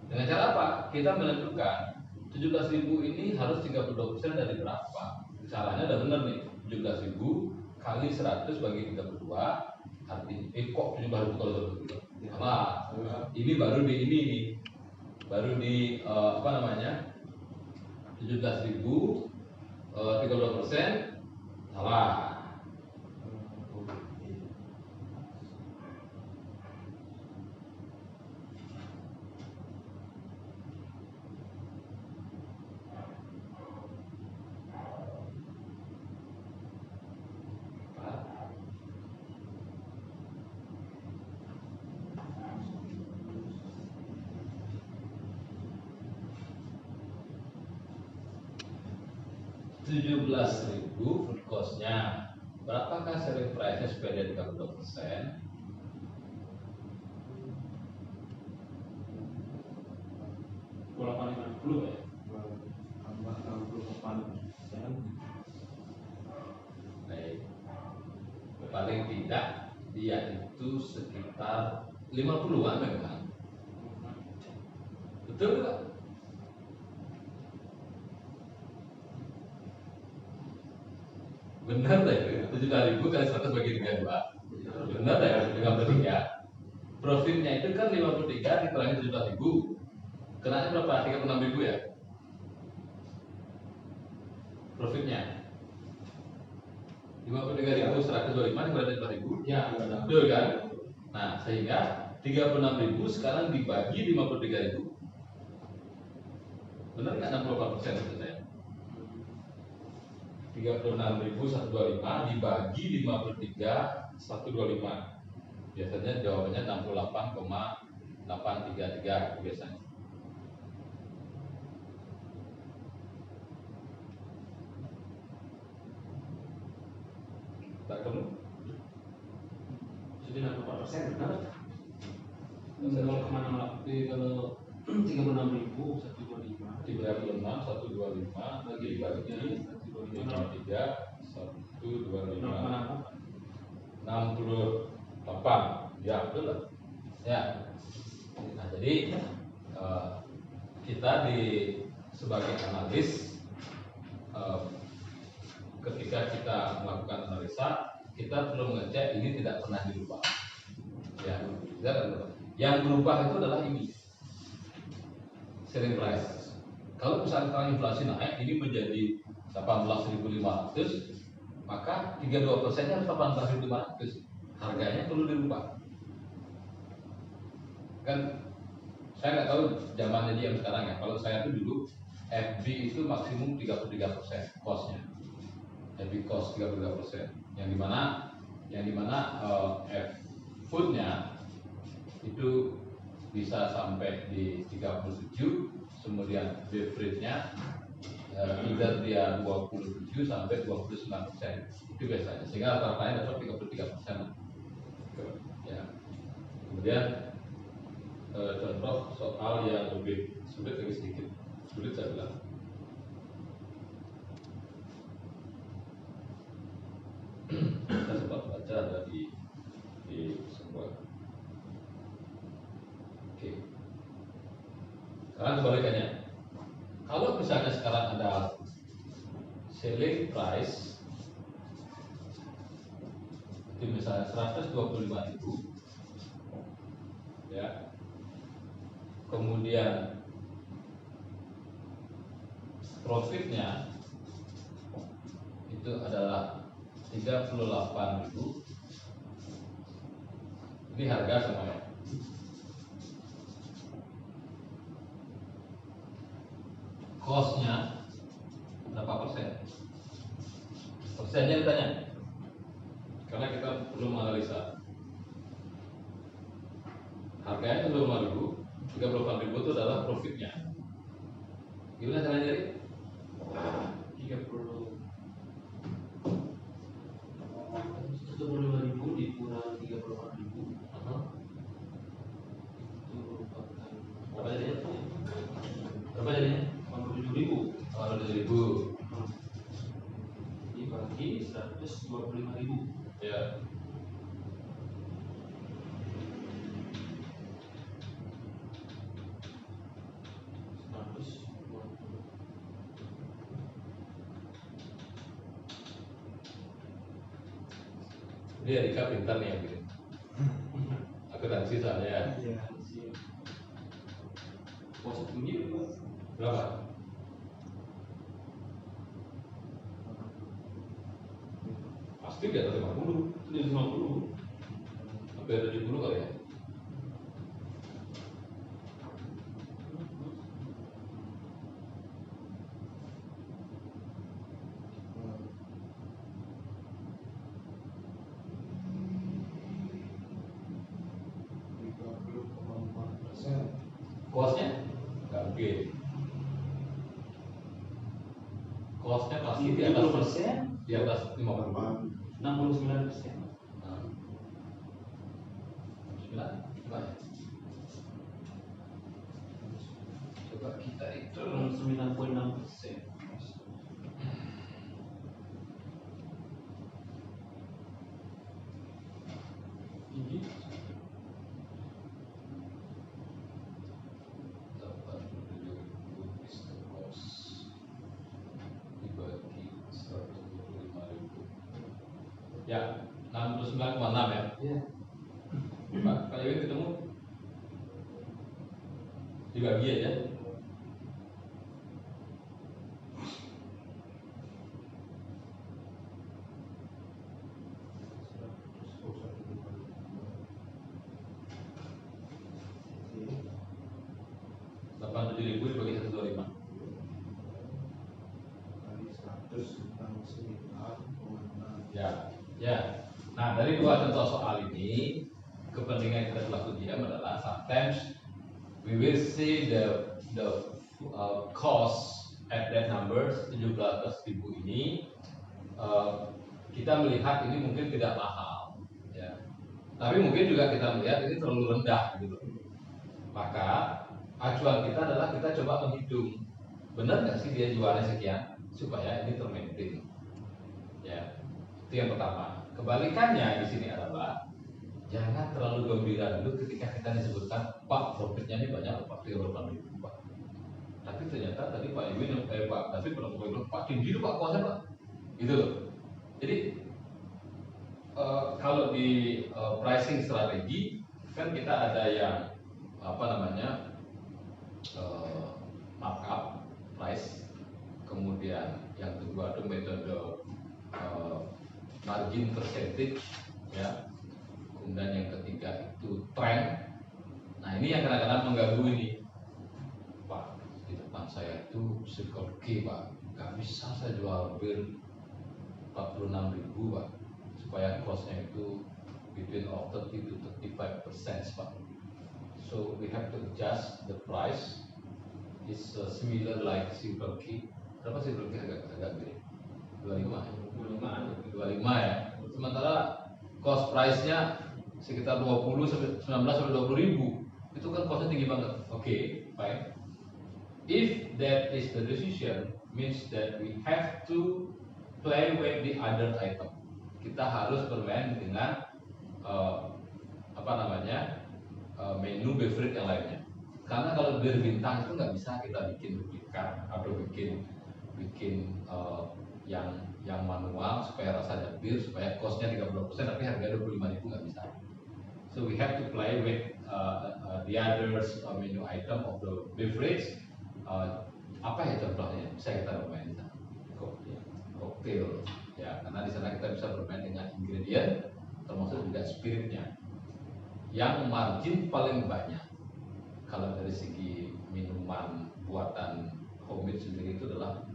Dengan cara apa? Kita menentukan 17.000 ini harus 32% dari berapa? Caranya udah bener nih. 17.000 kali 100 bagi 32 artinya kok 17.000 kali 32? Salah. Ini baru di ini nih. Baru di apa namanya? 17.000 32% salah. $17.000 food cost-nya. Berapakah selling price-nya supaya dia 32%? ya. tambah 68%. Baik. Paling tidak dia itu sekitar 50-an memang. Betul nggak? Benar deh, 7.000 kali 100 bagi 32. Benar deh, 53. Profitnya itu kan 53 dikurangi 17.000. Kenanya berapa? 36.000 ya? Profitnya 53.125 dikurangi 17.000. Ya, Betul kan? Nah, sehingga 36.000 sekarang dibagi 53.000. Benar nggak 64% itu saya? 36.125 dibagi 53.125. Biasanya jawabannya 68,833 biasanya. Tak kamu? jadi 64% benar. 0,68 kalau 36.000 125 36 125 bagi 53 125 68. Ya betul lah. Ya. Nah jadi kita sebagai analis ketika kita melakukan analisa kita perlu mengecek ini tidak pernah dirubah. Ya, yang berubah itu adalah ini selling price. Kalau misalnya sekarang inflasi naik ini menjadi 18.500, maka 32%-nya harus 18.500. Harganya perlu dirubah. Kan saya nggak tahu zamannya dia sekarang ya. Kalau saya tuh dulu FB itu maksimum 33% costnya. FB cost 33%. Yang dimana F foodnya itu bisa sampai di 37, kemudian beverage-nya either dia 27 sampai 29%. Itu biasanya. Sehingga rata-ratanya dapat 33%. Ya. Kemudian contoh soal yang lebih sulit lagi sedikit. Sulit saya bilang. Saya sempat baca ada di sebuah. Oke. Sekarang kebalikannya. Kalau misalnya sekarang ada selling price itu misalnya 125.000, ya. Kemudian profitnya itu adalah 38.000. Ini harga semuanya. Cost-nya berapa persen? Persennya ditanya. Karena kita perlu menganalisa. Harganya 35.000, 38.000 itu adalah profitnya. Gimana caranya jadi? 35.000 dikurang 34.000 itu merupakan berapa jadinya? Berapa jadinya? 87.000. 87.000. Dibagi 125.000. Ya. Ini Erika pintar nih yang bikin. Akuntansi soalnya. Iya. Positif ini Berapa? Pasti di atas 50. di 50. Hampir 70 kali ya. Cost-nya? Nggak mungkin. Cost-nya pasti di atas 70%, di atas 50. 69%. Coba ya. Coba kita itu 9,6%. Ini 87.000 is the cost dibagi 125.000. Ya, 69,6 ya. ya. Pak Iwin ketemu dibagi aja. Delapan 7.000 dibagi 125. Ya, ya. Nah, dari dua contoh soal ini, kepentingan kita selaku GM adalah sometimes we will see the cost at that numbers 17.000 ini kita melihat ini mungkin tidak mahal, ya. Tapi mungkin juga kita melihat ini terlalu rendah gitu. Maka acuan kita adalah kita coba menghitung benar nggak sih dia jualnya sekian supaya ini termaintain, ya. Itu yang pertama. Kebalikannya di sini adalah jangan terlalu gembira dulu ketika kita disebutkan Pak profitnya ini banyak Pak 38.000 Pak. Tapi ternyata tadi Pak Iwin Pak David pernah bilang Pak tinggi itu Pak kuasa Pak. Gitu loh. Jadi kalau di pricing strategi kan kita ada yang apa namanya markup price, kemudian yang kedua itu metode margin percentage, ya. Kemudian yang ketiga itu trend. Nah ini yang kadang-kadang mengganggu ini, Pak. Gitu. perusahaan saya itu Circle K Pak, nggak bisa saya jual bir 46.000 Pak, supaya costnya itu between of 30 to 35% Pak. So we have to adjust the price. It's similar like Circle K. Berapa Circle K agak gede? 25 ya. Sementara cost price-nya sekitar 19 sampai 20.000. Itu kan costnya tinggi banget. Oke, fine. If that is the decision, means that we have to play with the other item. Kita harus bermain dengan menu beverage yang lainnya. Karena kalau bir bintang itu nggak bisa kita bikin duplikat atau bikin yang manual supaya rasanya bir, supaya costnya 30% tapi harga 25.000 nggak bisa. So we have to play with the others menu item of the beverage. Apa ya contohnya? Bisa kita bermain di sana. Cocktail, ya, karena di sana kita bisa bermain dengan ingredient, termasuk juga spiritnya. Yang margin paling banyak kalau dari segi minuman buatan homemade sendiri itu adalah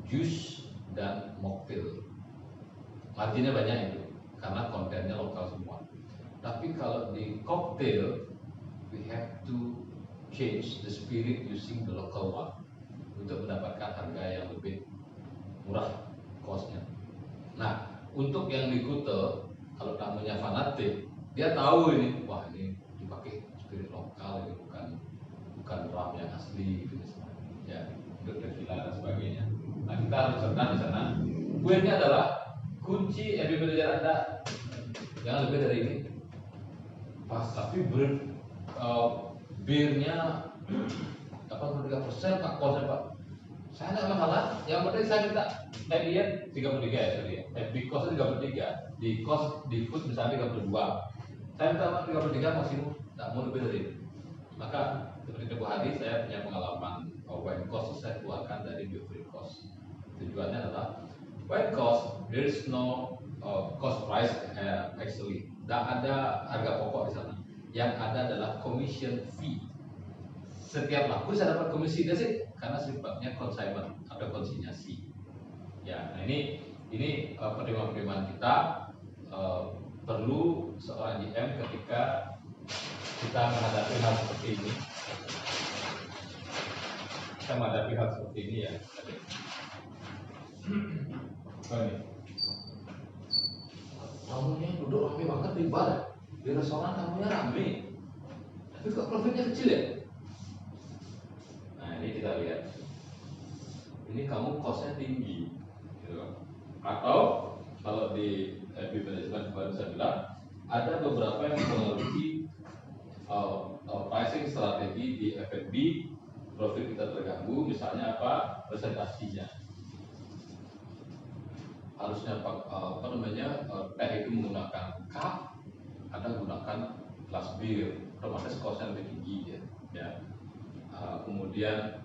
jus dan mocktail. Marginnya banyak itu karena kontennya lokal semua. Tapi kalau di cocktail, we have to change the spirit using the local one untuk mendapatkan harga yang lebih murah costnya. Nah, untuk yang di Kuta, kalau tamunya fanatik, dia tahu ini, wah ini dipakai spirit lokal, ini bukan ram yang asli gitu misalnya. Ya, untuk tequila dan sebagainya. Nah, kita harus cerdas di sana. Poinnya adalah kunci happy manager Anda jangan lebih dari ini. Pas tapi birnya 83% Pak, kosnya Pak. Saya nggak masalah, yang penting saya minta ambient 33 ya tadi ya. Di cost 33, di food misalnya 32. Saya minta 33 maksimum, nggak mau lebih dari itu. Maka seperti tempoh hari saya punya pengalaman wine cost saya keluarkan dari beverage cost. Tujuannya adalah wine cost, there is no cost price actually. Tidak ada harga pokok di sana. Yang ada adalah commission fee. Setiap laku saya dapat komisi sih, karena sifatnya consignment atau konsinyasi. Ya, nah ini pertimbangan kita perlu seorang GM ketika kita menghadapi hal seperti ini. Kita menghadapi hal seperti ini ya. Oh ini. Tamunya duduk rame banget di bar, di restoran tamunya rame. Tapi kok profitnya kecil ya? Nah ini kita lihat, ini kamu costnya tinggi, gitu. Atau kalau di happy management baru saya bilang ada beberapa yang mempengaruhi pricing strategi di F&B, profit kita terganggu. Misalnya apa? Presentasinya harusnya teh itu menggunakan cup, ada menggunakan gelas bir, otomatis costnya lebih tinggi ya. Kemudian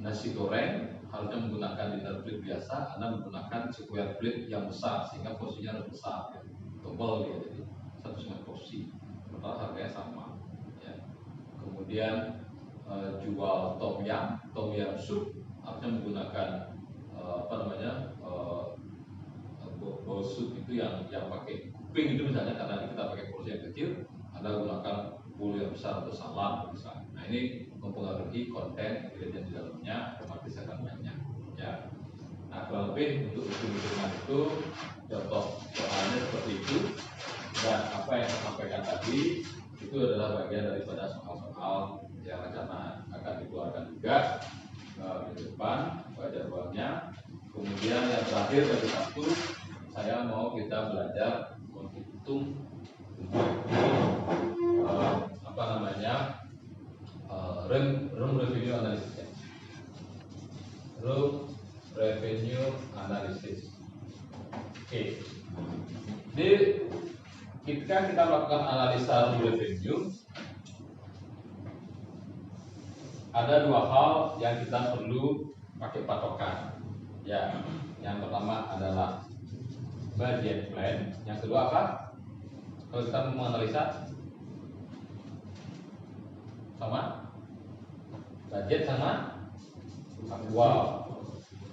nasi goreng harusnya menggunakan dinner plate biasa, Anda menggunakan square plate yang besar sehingga porsinya lebih besar, ya. Tebal ya, jadi 1,5 porsi, padahal harganya sama. Ya. Kemudian jual tom yum soup harusnya menggunakan bowl soup itu yang pakai kuping itu misalnya, karena kita pakai porsi yang kecil, Anda gunakan bowl yang besar untuk salad misalnya. Nah ini mempengaruhi konten ingredient di dalamnya, otomatis akan banyak ya. Nah kurang lebih untuk hitung-hitungan itu contoh soalnya seperti itu, dan apa yang saya sampaikan tadi itu adalah bagian daripada soal-soal yang rencana akan dikeluarkan juga minggu depan jadwalnya. Kemudian yang terakhir dari satu, saya mau kita belajar menghitung room revenue analysis. Room revenue analysis. Oke. Jadi ketika kita melakukan analisa room revenue, ada dua hal yang kita perlu pakai patokan. Ya, yang pertama adalah budget plan. Yang kedua apa? Kalau kita mau menganalisa sama budget sama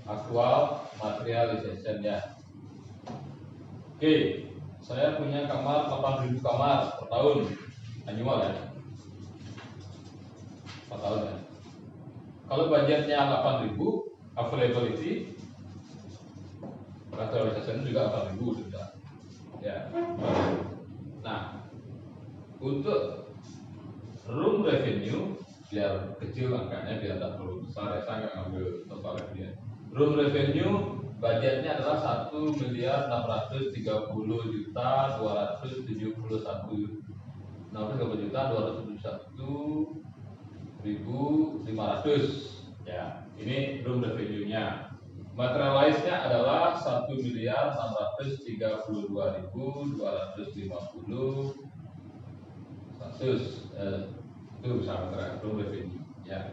aktual materialization ya. Oke, saya punya kamar 8.000 kamar per tahun annual ya, per tahun ya. Kalau budgetnya 8.000, availability materialization juga 8.000 sudah ya. Nah, untuk room revenue biar kecil angkanya, biar tak terlalu besar, saya nggak ngambil total dia. Room revenue budgetnya adalah 1.271.271.500 ya. Ini room revenue-nya. Materialize-nya adalah 1.632.250 itu sama room revenue ya.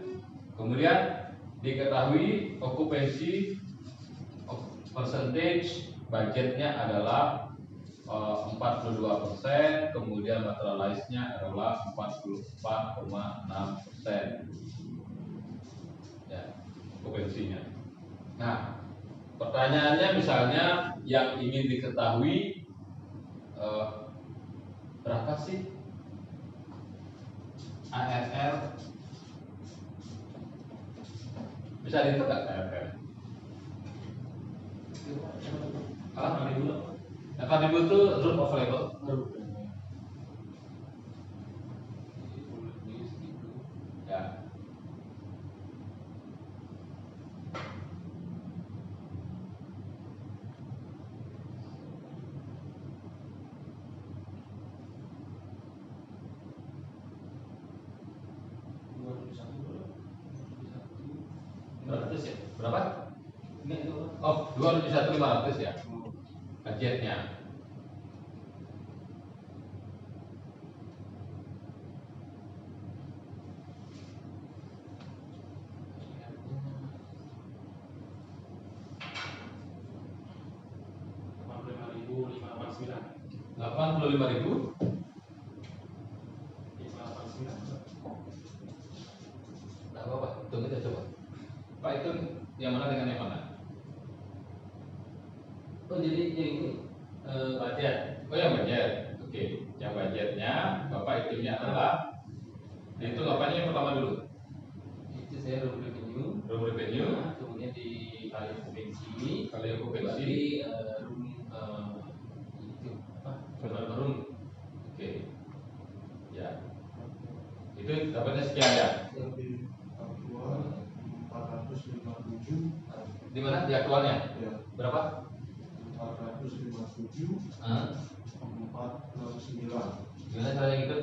Kemudian diketahui okupansi percentage budgetnya adalah 42%, kemudian materialize-nya adalah 44,6% ya okupansinya. Nah, pertanyaannya misalnya yang ingin diketahui berapa sih ARR? Bisa dihitung nggak ARR? 8.000 itu room available. Ya. Berapa? Oh, 2.1.500 ya budgetnya. $85.589. Nah, apa? Hitung aja coba. Pak, itu yang mana dengan yang mana? Oh, jadi ini budget. Oh, yang budget. Oke, yang budgetnya Bapak hitungnya adalah dihitung apanya yang pertama dulu? Itu saya room revenue. Room revenue, Nah, kemudian dikali okupansi. kali okupansi, Berarti room itu apa? room. Oke. Ya. Itu dapatnya sekian ya. Lebih aktual 457 Di mana di aktualnya? ya, Berapa? 457 Hah? 469. Gimana caranya gitu?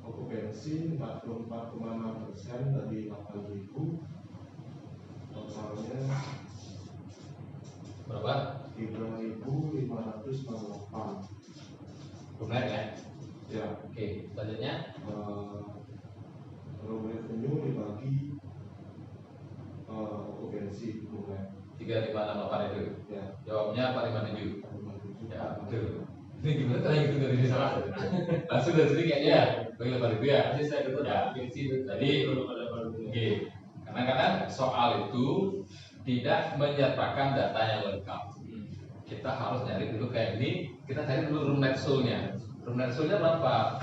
Okupansi 44,6% dari 8.000, totalnya Berapa? 3.568 Benar ya? ya. Oke, selanjutnya Room revenue dibagi okupansi rumah 3568 itu. ya, Jawabnya 457. 57. Ya, betul. Ini gimana caranya gitu dari sini salah? Langsung dari sini kayaknya ya, bagi 8.000 ya. Jadi saya dapat Ya. okupansi Jadi, oke. Kadang-kadang soal itu tidak menyertakan data yang lengkap. Kita harus nyari dulu kayak ini. Kita cari dulu room net soul-nya. Room net soul-nya berapa?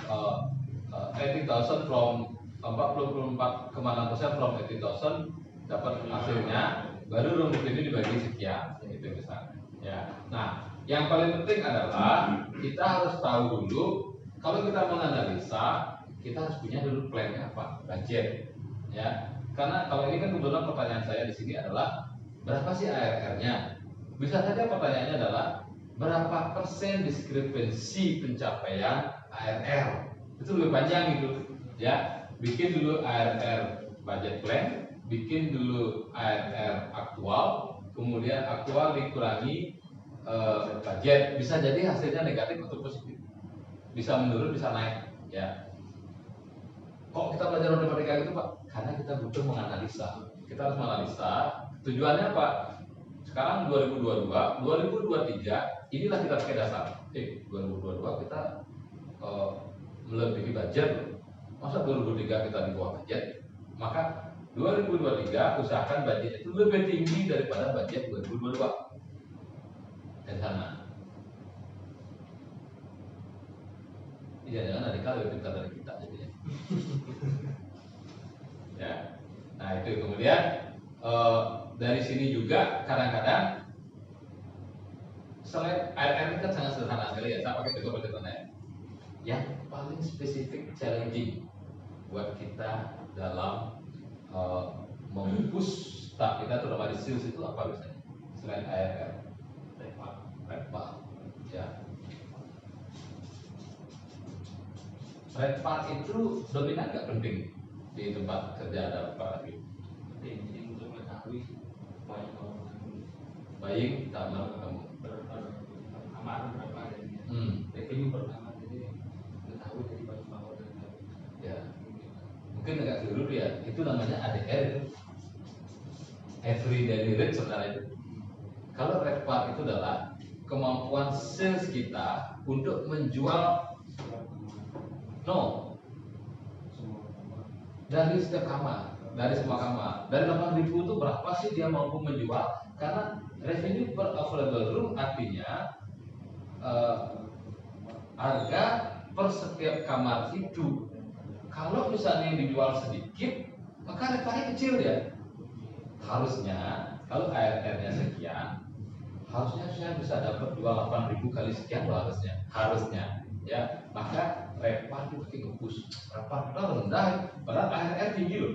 80.000 from 44,6% from 80.000 dapat hasilnya. Baru room revenue dibagi sekian, itu misalnya. Ya. Nah, yang paling penting adalah kita harus tahu dulu kalau kita menganalisa, kita harus punya dulu plan-nya apa, budget, ya. Karena kalau ini kan kebetulan pertanyaan saya di sini adalah berapa sih ARR-nya? Bisa saja pertanyaannya adalah berapa persen diskrepensi pencapaian ARR? Itu lebih panjang gitu, ya. Bikin dulu ARR budget plan, bikin dulu ARR aktual, kemudian aktual dikurangi budget. Bisa jadi hasilnya negatif atau positif, bisa menurun, bisa naik, ya. Kok kita belajar matematika itu Pak? Karena kita butuh menganalisa. Kita harus menganalisa. Tujuannya apa? Sekarang 2022, 2023, inilah kita pakai dasar. 2022 kita melebihi budget. Masa 2003 kita di bawah budget? Maka 2023 usahakan budget itu lebih tinggi daripada budget 2022. Ke sana. Iya, jangan ada lebih pintar dari kita jadinya. Ya. Nah itu kemudian dari sini juga kadang-kadang selain ARR ini kan sangat sederhana sekali ya. Saya pakai contoh sederhana ya. Yang paling spesifik challenging buat kita dalam mempush staff kita terutama di sales itu apa biasanya? Selain ARR, Redpart, ya. Redpart itu dominan nggak penting di tempat kerja ada Pak lagi? Penting untuk mengetahui banyak orang Baik, kamar kamu. kamar berapa adanya. Revenue pertama jadi mengetahui dari banyak power dan Ya, mungkin agak keliru ya. Itu namanya ADR itu. Every daily rate sebenarnya itu. Kalau Redpart itu adalah kemampuan sales kita untuk menjual dari setiap kamar, dari semua kamar. Dari 8.000 itu berapa sih dia mampu menjual? Karena revenue per available room artinya harga per setiap kamar itu. Kalau misalnya yang dijual sedikit, maka Redpartnya kecil ya. Harusnya kalau ARR-nya sekian, harusnya saya bisa dapat jual 8.000 kali sekian loh harusnya ya. Maka Redpart itu pakai ngepush. Redpart kita rendah, padahal ARR tinggi loh.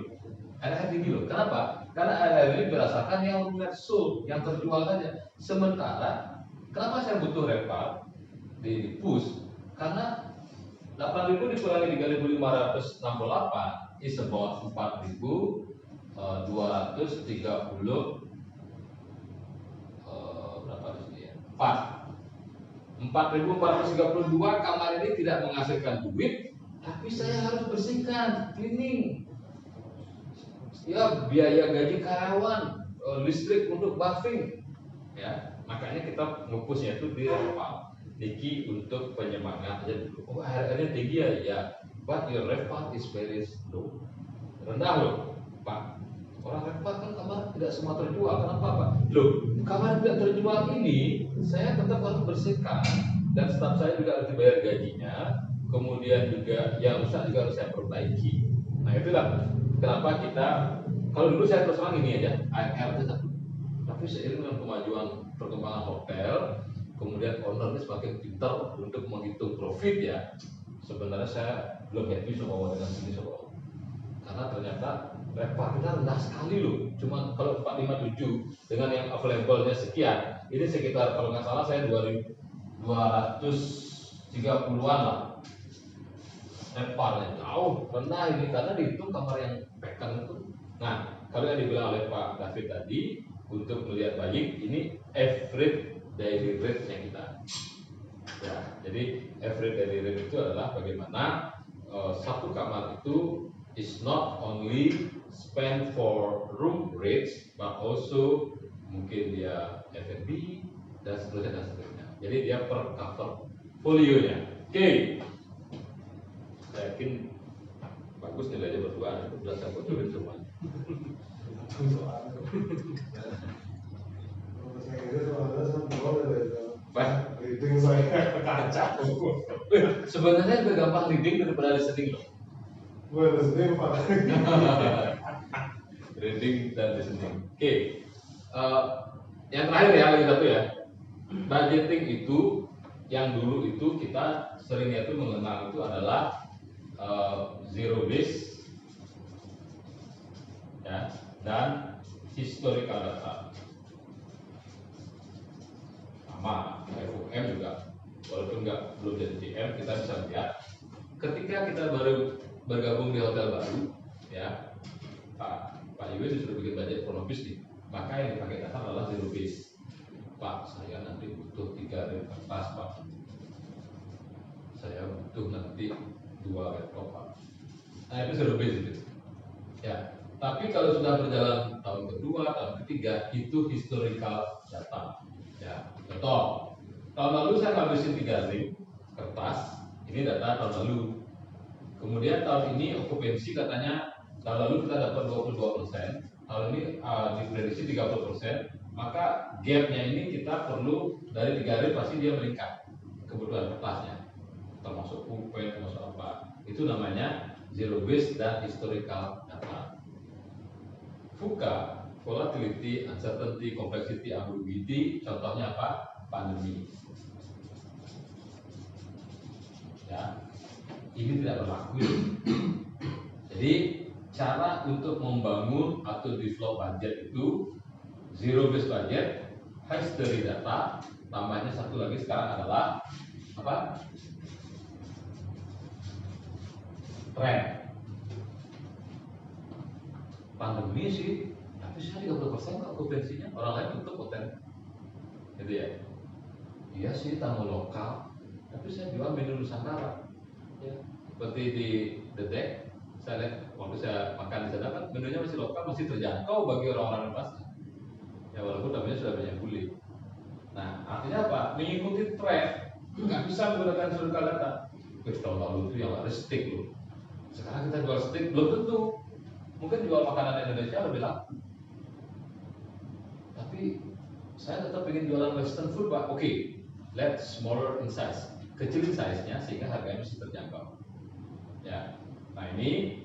ARR tinggi loh. Kenapa? Karena ARR ini berdasarkan yang net sold, yang terjual saja. Sementara kenapa saya butuh Redpart di push? Karena 8.000 dikurangi 3.568 is about 4.230 berapa di sini ya? 4.432 kamar ini tidak menghasilkan duit, tapi saya harus bersihkan, cleaning. Ya, biaya gaji karyawan, listrik untuk buffing. Ya, makanya kita ngepusnya itu di Redpart. Niki untuk penyemangat aja dulu. Oh, ARR-nya tinggi ya, but your Redpart is very low. Rendah loh, Pak. Orang Redpart kan kamar tidak semua terjual. Kenapa, Pak? Loh, kamar tidak terjual ini saya tetap harus bersihkan dan staf saya juga harus dibayar gajinya. Kemudian juga yang rusak juga harus saya perbaiki. Nah, itulah kenapa kita, kalau dulu saya terus terang ini aja, ARR itu satu. Tapi seiring dengan kemajuan perkembangan hotel, kemudian owner ini semakin pintar untuk menghitung profit ya. Sebenarnya saya belum happy sama dengan sini sobat. Karena ternyata Redpart kita rendah sekali loh. Cuma kalau 457 dengan yang available-nya sekian, ini sekitar kalau nggak salah saya 230-an lah. Redpart-nya jauh rendah ini karena dihitung kamar yang pekan itu. Nah, kalau yang dibilang oleh Pak David tadi, untuk melihat baik ini average daily rate-nya kita. Ya, jadi average daily rate itu adalah bagaimana satu kamar itu is not only spent for room rates, but also mungkin dia F&B dan seterusnya. Jadi dia per cover folionya. Oke. Saya yakin bagus nilainya berdua, sudah saya bocorin semua. Reading saya kacau. Sebenarnya lebih gampang reading daripada listening loh. Listening Pak. Reading dan listening. Oke. Yang terakhir ya, lagi satu ya. Budgeting itu yang dulu itu kita seringnya itu mengenal itu adalah zero base ya, dan historical data. Sama FOM juga, walaupun belum jadi DM, kita bisa lihat ketika kita baru bergabung di hotel baru ya, Pak Iwi sudah bikin budget kronologis nih, maka yang dipakai data adalah zero base. Pak, saya nanti butuh 3 kertas Pak, saya butuh nanti 2 laptop Pak. Nah itu zero base itu ya. Tapi kalau sudah berjalan tahun kedua, tahun ketiga, itu historical data ya. Contoh, tahun lalu saya ngabisin 3 ring kertas, ini data tahun lalu. Kemudian tahun ini okupansi katanya tahun lalu kita dapat 22%, tahun ini diprediksi 30%, maka gapnya ini kita perlu dari 3 rate pasti dia meningkat kebutuhan kertasnya, termasuk pulpen, termasuk apa. Itu namanya zero base dan historical data. VUCA, volatility, uncertainty, complexity, ambiguity, contohnya apa? Pandemi. Ya, ini tidak berlaku. Jadi cara untuk membangun atau develop budget itu zero base budget, history data, tambahnya satu lagi sekarang adalah apa? Trend. Pandemi sih, tapi saya 30% kok okupansinya, orang lain tutup hotel, gitu ya. Iya sih tamu lokal, tapi saya jual menu Nusantara. Ya, seperti di The Deck, saya lihat waktu saya makan di sana kan menunya masih lokal, masih terjangkau bagi orang-orang Denpasar. Ya walaupun namanya sudah banyak bully. Nah artinya apa? Mengikuti tren, nggak bisa menggunakan surga data. Tahun lalu itu yang ada steak loh. Sekarang kita jual steak belum tentu. Mungkin jual makanan Indonesia lebih laku. Tapi saya tetap ingin jualan Western food, Pak. Oke, let's smaller in size, kecilin size-nya sehingga harganya masih terjangkau. Ya, nah ini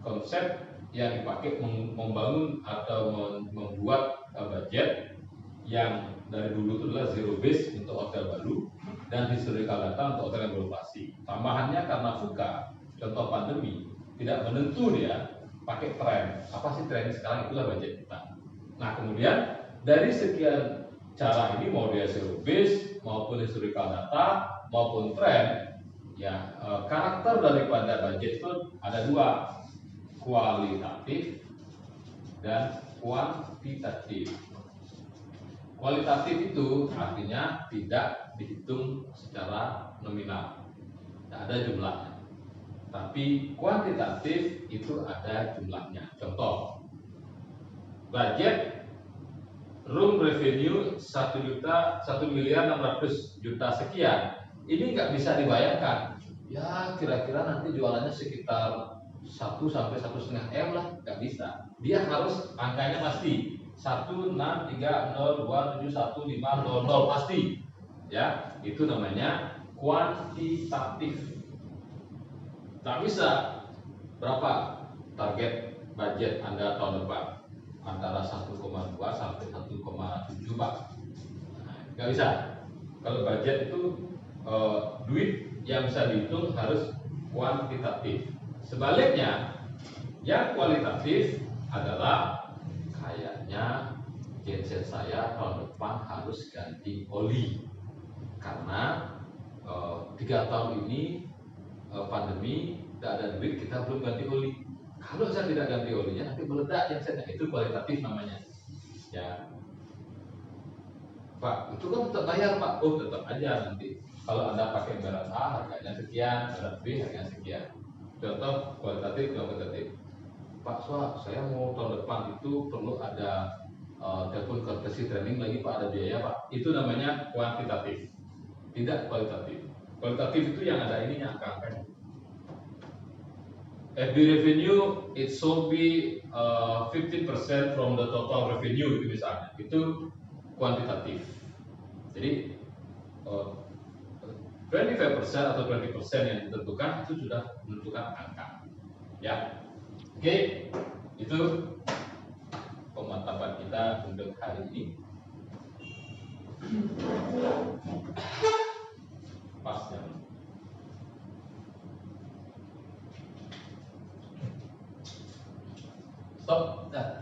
konsep yang dipakai membangun atau membuat budget yang dari dulu itu adalah zero base untuk hotel baru dan historical data untuk hotel yang beroperasi. Tambahannya karena VUCA, contoh pandemi, tidak menentu dia pakai tren. Apa sih trennya sekarang, itulah budget kita. Nah kemudian dari sekian cara ini, mau dia zero base maupun historical data maupun tren, ya karakter daripada budget itu ada dua, kualitatif dan kuantitatif. Kualitatif itu artinya tidak dihitung secara nominal, tidak ada jumlahnya. Tapi kuantitatif itu ada jumlahnya. Contoh, budget room revenue 1.600.000.000 sekian. Ini nggak bisa dibayangkan. Ya kira-kira nanti jualannya sekitar 1 sampai 1,5 M lah, nggak bisa. Dia harus angkanya pasti 163027150 pasti. Ya, itu namanya kuantitatif. Tak bisa berapa target budget Anda tahun depan, antara 1,2 sampai 1,7 Pak. Nah, nggak bisa. Kalau budget itu duit yang bisa dihitung harus kuantitatif. Sebaliknya, yang kualitatif adalah kayaknya genset saya tahun depan harus ganti oli karena 3 tahun ini pandemi tidak ada duit, kita belum ganti oli. Kalau saya tidak ganti olinya nanti meledak gensetnya. Itu kualitatif namanya. Ya, Pak, itu kan tetap bayar Pak. Oh tetap aja nanti. Kalau Anda pakai merek A harganya sekian, merek B harganya sekian. Contoh kualitatif, kuantitatif. Pak Swa, saya mau tahun depan itu perlu ada telepon courtesy training lagi Pak, ada biaya Pak. Itu namanya kuantitatif, tidak kualitatif. Kualitatif itu yang ada ininya, angka-angkanya. FB revenue it should be 15% from the total revenue itu misalnya, itu kuantitatif. Jadi 25% atau 20% yang ditentukan itu sudah menentukan angka. Ya, oke, itu pemantapan kita untuk hari ini. Pas jam. Stop. Nah.